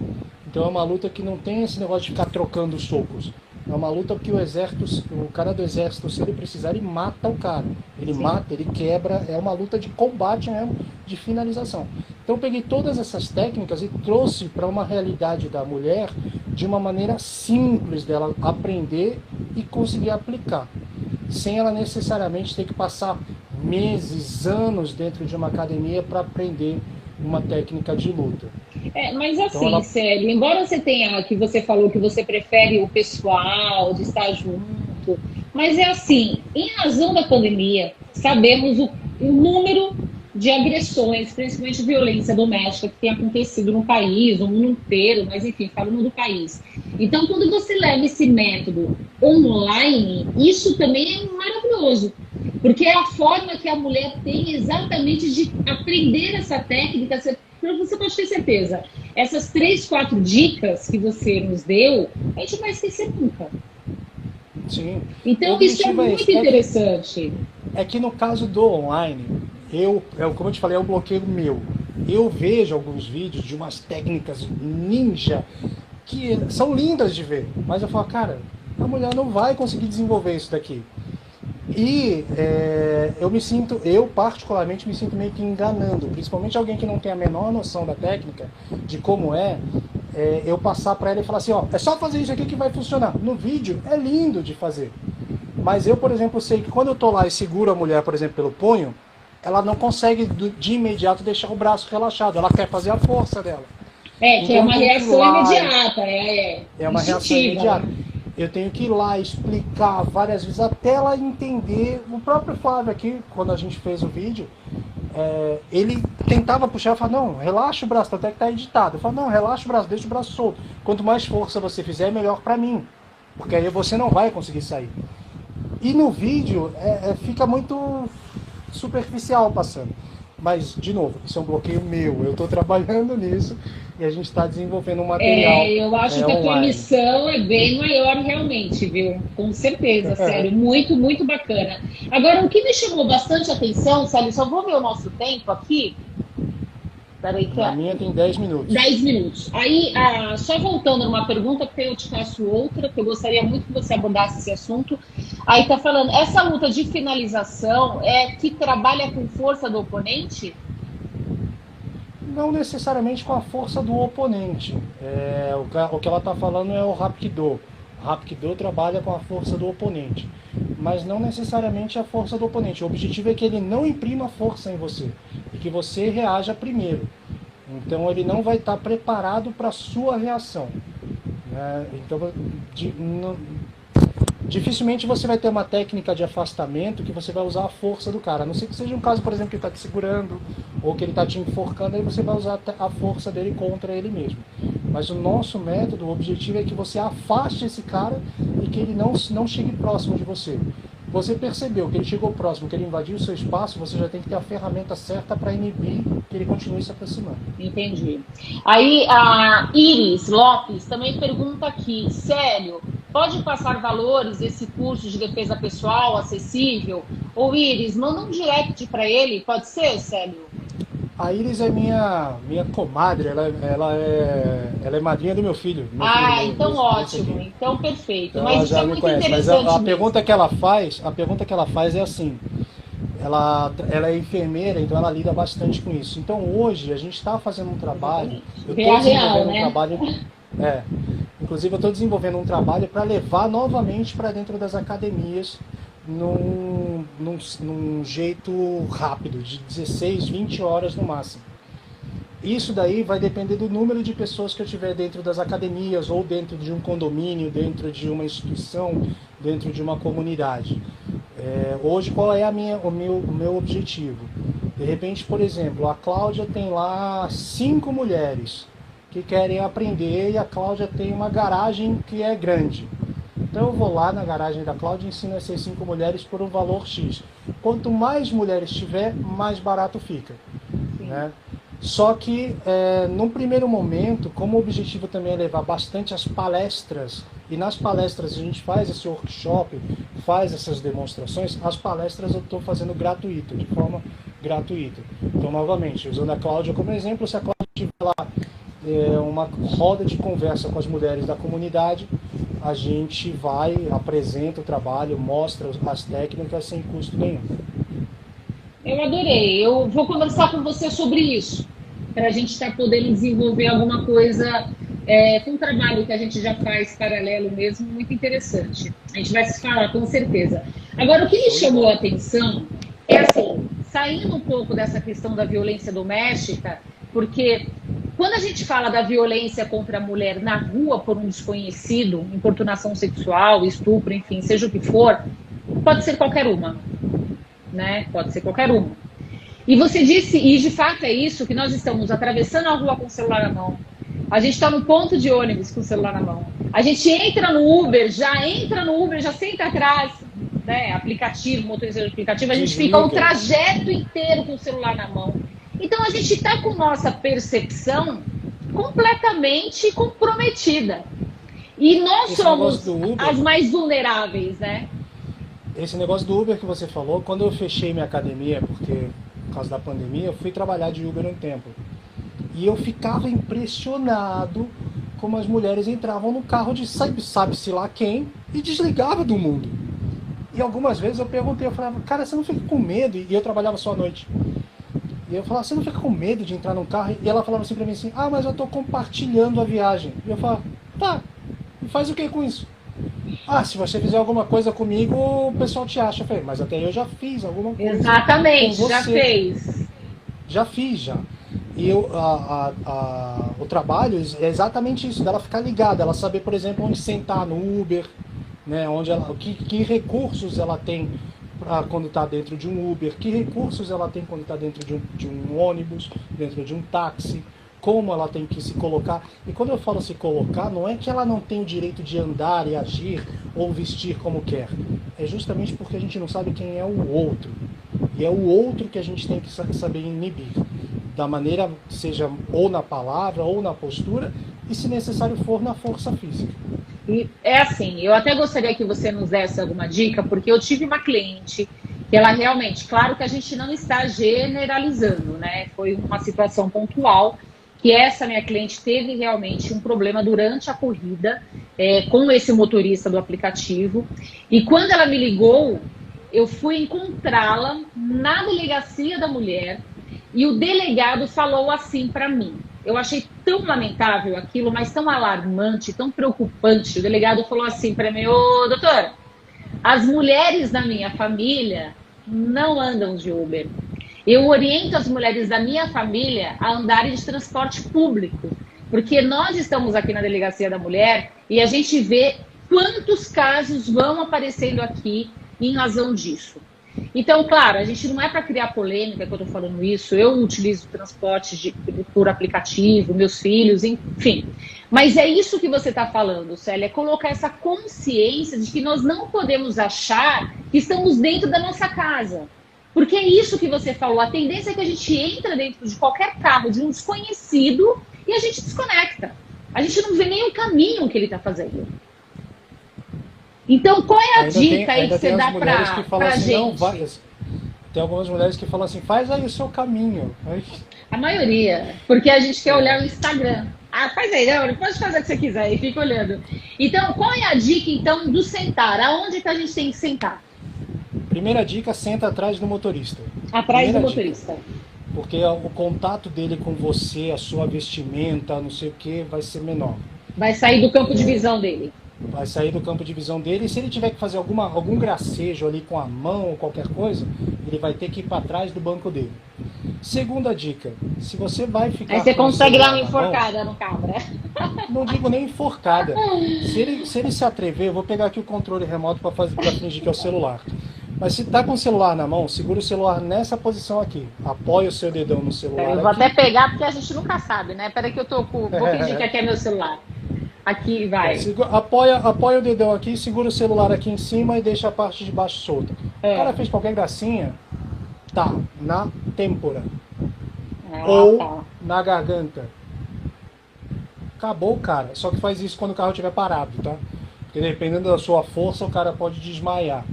Então é uma luta que não tem esse negócio de ficar trocando socos. É uma luta que o cara do exército, se ele precisar, ele mata o cara. Ele mata, ele quebra, é uma luta de combate mesmo, de finalização. Então eu peguei todas essas técnicas e trouxe para uma realidade da mulher de uma maneira simples dela aprender e conseguir aplicar. Sem ela necessariamente ter que passar meses, anos dentro de uma academia para aprender uma técnica de luta. Mas assim, Célio, embora você tenha, que você falou que você prefere o pessoal, de estar junto, mas é assim, em razão da pandemia, sabemos o número de agressões, principalmente violência doméstica, que tem acontecido no país, no mundo inteiro, mas enfim, falando do país. Então, quando você leva esse método online, isso também é maravilhoso, porque é a forma que a mulher tem exatamente de aprender essa técnica. Você pode ter certeza, essas 3, 4 dicas que você nos deu, a gente não vai esquecer nunca. Sim. Então isso é muito interessante. É que no caso do online, como eu te falei, é um bloqueio meu. Eu vejo alguns vídeos de umas técnicas ninja que são lindas de ver, mas eu falo, cara, a mulher não vai conseguir desenvolver isso daqui. E eu particularmente me sinto meio que enganando, principalmente alguém que não tem a menor noção da técnica, de como eu passar para ela e falar assim, ó, é só fazer isso aqui que vai funcionar. No vídeo é lindo de fazer, mas eu, por exemplo, sei que quando eu tô lá e seguro a mulher, por exemplo, pelo punho, ela não consegue de imediato deixar o braço relaxado, ela quer fazer a força dela. Que é uma reação imediata. É uma reação imediata. Eu tenho que ir lá explicar várias vezes até ela entender. O próprio Flávio aqui, quando a gente fez o vídeo, ele tentava puxar e falava, não, relaxa o braço, até que tá editado. Eu falo, não, relaxa o braço, deixa o braço solto. Quanto mais força você fizer, melhor pra mim. Porque aí você não vai conseguir sair. E no vídeo fica muito superficial passando. Mas, de novo, isso é um bloqueio meu. Eu estou trabalhando nisso e a gente está desenvolvendo um material. Eu acho que a tua missão é bem maior realmente, viu? Com certeza, sério. Muito, muito bacana. Agora, o que me chamou bastante atenção, Célio, só vou ver o nosso tempo aqui. Peraí, que Na minha tem 10 minutos. 10 minutos. Aí, só voltando numa pergunta, porque eu te faço outra, que eu gostaria muito que você abordasse esse assunto. Aí tá falando, essa luta de finalização é que trabalha com força do oponente? Não necessariamente com a força do oponente. O que ela está falando é o Hapkido. O Hapkido trabalha com a força do oponente, mas não necessariamente a força do oponente. O objetivo é que ele não imprima força em você e que você reaja primeiro. Então ele não vai estar preparado para a sua reação, né? Então, dificilmente você vai ter uma técnica de afastamento que você vai usar a força do cara. A não ser que seja um caso, por exemplo, que ele está te segurando ou que ele está te enforcando, aí você vai usar a força dele contra ele mesmo. Mas o nosso método, o objetivo é que você afaste esse cara e que ele não chegue próximo de você. Você percebeu que ele chegou próximo, que ele invadiu o seu espaço, você já tem que ter a ferramenta certa para inibir que ele continue se aproximando. Entendi. Aí a Iris Lopes também pergunta aqui, Célio, pode passar valores desse curso de defesa pessoal acessível? Ou Iris, manda um direct para ele, pode ser, Célio? A Iris é minha comadre, ela é madrinha do meu filho. Então ótimo, então perfeito. Então, mas isso é muito interessante. Mas a pergunta que ela faz é assim, ela é enfermeira, então ela lida bastante com isso. Então hoje a gente está fazendo um trabalho, inclusive eu estou desenvolvendo um trabalho para levar novamente para dentro das academias, num jeito rápido, de 16, 20 horas no máximo. Isso daí vai depender do número de pessoas que eu tiver dentro das academias, ou dentro de um condomínio, dentro de uma instituição, dentro de uma comunidade. Hoje, qual é o meu objetivo? De repente, por exemplo, a Cláudia tem lá 5 mulheres que querem aprender e a Cláudia tem uma garagem que é grande. Então eu vou lá na garagem da Cláudia e ensino essas 5 mulheres por um valor X. Quanto mais mulheres tiver, mais barato fica, né? Só que, num primeiro momento, como o objetivo também é levar bastante as palestras, e nas palestras a gente faz esse workshop, faz essas demonstrações, as palestras eu estou fazendo gratuito, de forma gratuita. Então, novamente, usando a Cláudia como exemplo, se a Cláudia tiver lá uma roda de conversa com as mulheres da comunidade, a gente apresenta o trabalho, mostra as técnicas sem custo nenhum. Eu adorei. Eu vou conversar com você sobre isso, para a gente estar podendo desenvolver alguma coisa com um trabalho que a gente já faz paralelo mesmo, muito interessante. A gente vai se falar, com certeza. Agora, o que me chamou a atenção é assim, saindo um pouco dessa questão da violência doméstica, porque quando a gente fala da violência contra a mulher na rua por um desconhecido, importunação sexual, estupro, enfim, seja o que for, pode ser qualquer uma, né? Pode ser qualquer uma. E você disse, e de fato é isso, que nós estamos atravessando a rua com o celular na mão, a gente está no ponto de ônibus com o celular na mão, a gente entra no Uber, já senta atrás, né? Aplicativo, motorista de aplicativo, a gente fica um trajeto inteiro com o celular na mão. Então a gente está com nossa percepção completamente comprometida. E nós somos as mais vulneráveis, né? Esse negócio do Uber que você falou, quando eu fechei minha academia, porque por causa da pandemia, eu fui trabalhar de Uber um tempo. E eu ficava impressionado como as mulheres entravam no carro de sabe-se lá quem e desligavam do mundo. E algumas vezes eu perguntei, eu falava, cara, você não fica com medo? E eu trabalhava só à noite. E eu falava, você não fica com medo de entrar num carro? E ela falava assim pra mim assim, mas eu tô compartilhando a viagem. E eu falava, tá, e faz o que com isso? Se você fizer alguma coisa comigo, o pessoal te acha. Eu falei, mas até eu já fiz alguma coisa. Exatamente, já fez. Já fiz, já. E o trabalho é exatamente isso, dela ficar ligada, ela saber, por exemplo, onde sentar no Uber, né, que recursos ela tem quando está dentro de um Uber, que recursos ela tem quando está dentro de um ônibus, dentro de um táxi, como ela tem que se colocar. E quando eu falo se colocar, não é que ela não tem o direito de andar e agir ou vestir como quer. É justamente porque a gente não sabe quem é o outro. E é o outro que a gente tem que saber inibir. Da maneira, seja ou na palavra, ou na postura, e se necessário for, na força física. E é assim, eu até gostaria que você nos desse alguma dica, porque eu tive uma cliente que ela realmente, claro que a gente não está generalizando, né? Foi uma situação pontual que essa minha cliente teve realmente um problema durante a corrida com esse motorista do aplicativo. E quando ela me ligou, eu fui encontrá-la na delegacia da mulher e o delegado falou assim para mim. Eu achei tão lamentável aquilo, mas tão alarmante, tão preocupante. O delegado falou assim para mim: ô, doutora, as mulheres da minha família não andam de Uber. Eu oriento as mulheres da minha família a andarem de transporte público, porque nós estamos aqui na Delegacia da Mulher e a gente vê quantos casos vão aparecendo aqui em razão disso. Então, claro, a gente não é para criar polêmica que eu estou falando isso. Eu utilizo transporte por aplicativo, meus filhos, enfim. Mas é isso que você está falando, Célia, é colocar essa consciência de que nós não podemos achar que estamos dentro da nossa casa. Porque é isso que você falou, a tendência é que a gente entra dentro de qualquer carro de um desconhecido e a gente desconecta. A gente não vê nem o caminho que ele está fazendo. Então, qual é a dica aí que você dá para a gente? Não, tem algumas mulheres que falam assim, faz aí o seu caminho. A maioria, porque a gente quer olhar o Instagram. Ah, faz aí, não, pode fazer o que você quiser e fica olhando. Então, qual é a dica, então, do sentar? Aonde que a gente tem que sentar? Primeira dica, senta atrás do motorista. Atrás do motorista. Dica, porque o contato dele com você, a sua vestimenta, não sei o que, vai ser menor. Vai sair do campo de visão dele. Vai sair do campo de visão dele, e se ele tiver que fazer algum gracejo ali com a mão ou qualquer coisa, ele vai ter que ir para trás do banco dele. Segunda dica, se você vai ficar... Aí você consegue dar uma enforcada no cabra. Não digo nem enforcada. Se ele se atrever, eu vou pegar aqui o controle remoto para fingir que é o celular. Mas se tá com o celular na mão, segura o celular nessa posição aqui. Apoia o seu dedão no celular. Eu vou até pegar, porque a gente nunca sabe, né? Peraí que eu tô com... Vou fingir que aqui é meu celular. Aqui, vai. Apoia o dedão aqui, segura o celular aqui em cima e deixa a parte de baixo solta. O cara fez qualquer gracinha, tá na têmpora. Ou na garganta. Acabou, cara. Só que faz isso quando o carro estiver parado, tá? Porque dependendo da sua força, o cara pode desmaiar.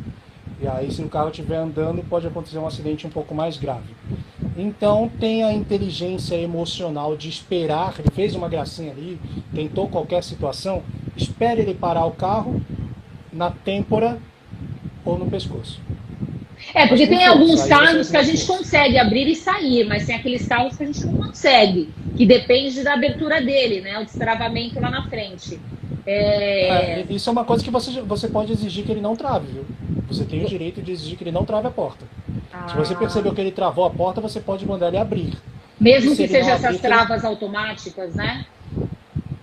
E aí, se o carro estiver andando, pode acontecer um acidente um pouco mais grave. Então, tenha a inteligência emocional de esperar. Ele fez uma gracinha ali, tentou qualquer situação, espere ele parar o carro na têmpora ou no pescoço. Porque tem alguns carros que a gente consegue abrir e sair, mas tem aqueles carros que a gente não consegue, que depende da abertura dele, né? O destravamento lá na frente. Isso é uma coisa que você pode exigir que ele não trave, viu? Você tem o direito de exigir que ele não trave a porta. Se você percebeu que ele travou a porta, você pode mandar ele abrir. Mesmo que sejam essas travas automáticas, né?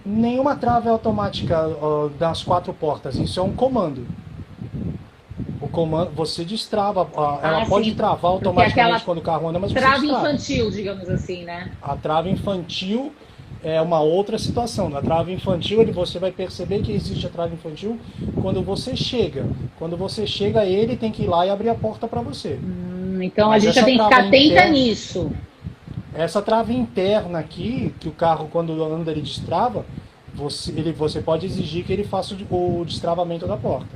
Nenhuma trava é automática das 4 portas. Isso é um comando. O comando, você destrava. Ela pode travar automaticamente quando o carro anda, mas você destrava. Trava infantil, digamos assim, né? A trava infantil é uma outra situação. Na trava infantil, você vai perceber que existe a trava infantil quando você chega. Quando você chega, ele tem que ir lá e abrir a porta para você. Então a gente já tem que ficar atenta nisso. Essa trava interna aqui, que o carro, quando anda, ele destrava, você pode exigir que ele faça o destravamento da porta.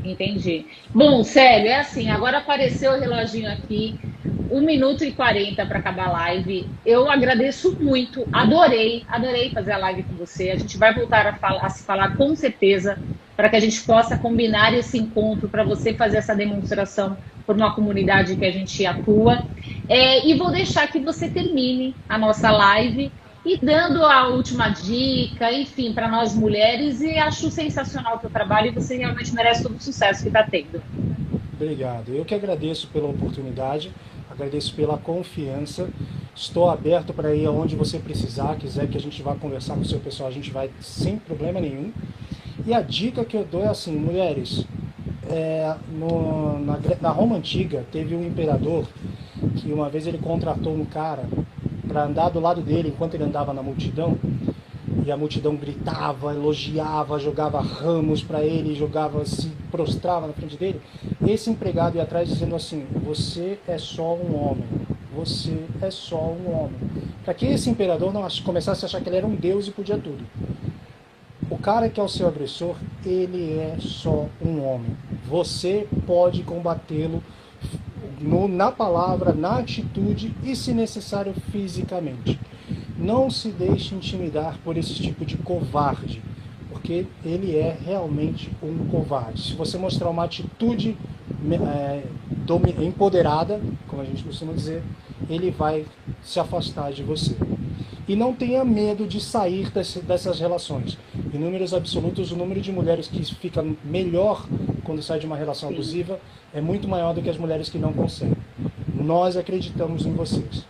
Entendi. Bom, Célio, é assim, agora apareceu o reloginho aqui, 1 minuto e 40 para acabar a live. Eu agradeço muito, adorei fazer a live com você. A gente vai voltar a se falar com certeza, para que a gente possa combinar esse encontro, para você fazer essa demonstração por uma comunidade que a gente atua. E vou deixar que você termine a nossa live e dando a última dica, enfim, para nós mulheres, e acho sensacional o teu trabalho e você realmente merece todo o sucesso que está tendo. Obrigado. Eu que agradeço pela oportunidade, agradeço pela confiança, estou aberto para ir aonde você precisar, quiser que a gente vá conversar com o seu pessoal, a gente vai sem problema nenhum. E a dica que eu dou é assim, mulheres, na Roma Antiga teve um imperador que uma vez ele contratou um cara para andar do lado dele enquanto ele andava na multidão, e a multidão gritava, elogiava, jogava ramos para ele, se prostrava na frente dele. Esse empregado ia atrás dizendo assim: você é só um homem, você é só um homem. Para que esse imperador não começasse a achar que ele era um deus e podia tudo. O cara que é o seu agressor, ele é só um homem. Você pode combatê-lo na palavra, na atitude e, se necessário, fisicamente. Não se deixe intimidar por esse tipo de covarde, porque ele é realmente um covarde. Se você mostrar uma atitude empoderada, como a gente costuma dizer, ele vai se afastar de você. E não tenha medo de sair dessas relações. Em números absolutos, o número de mulheres que fica melhor quando sai de uma relação abusiva é muito maior do que as mulheres que não conseguem. Nós acreditamos em vocês.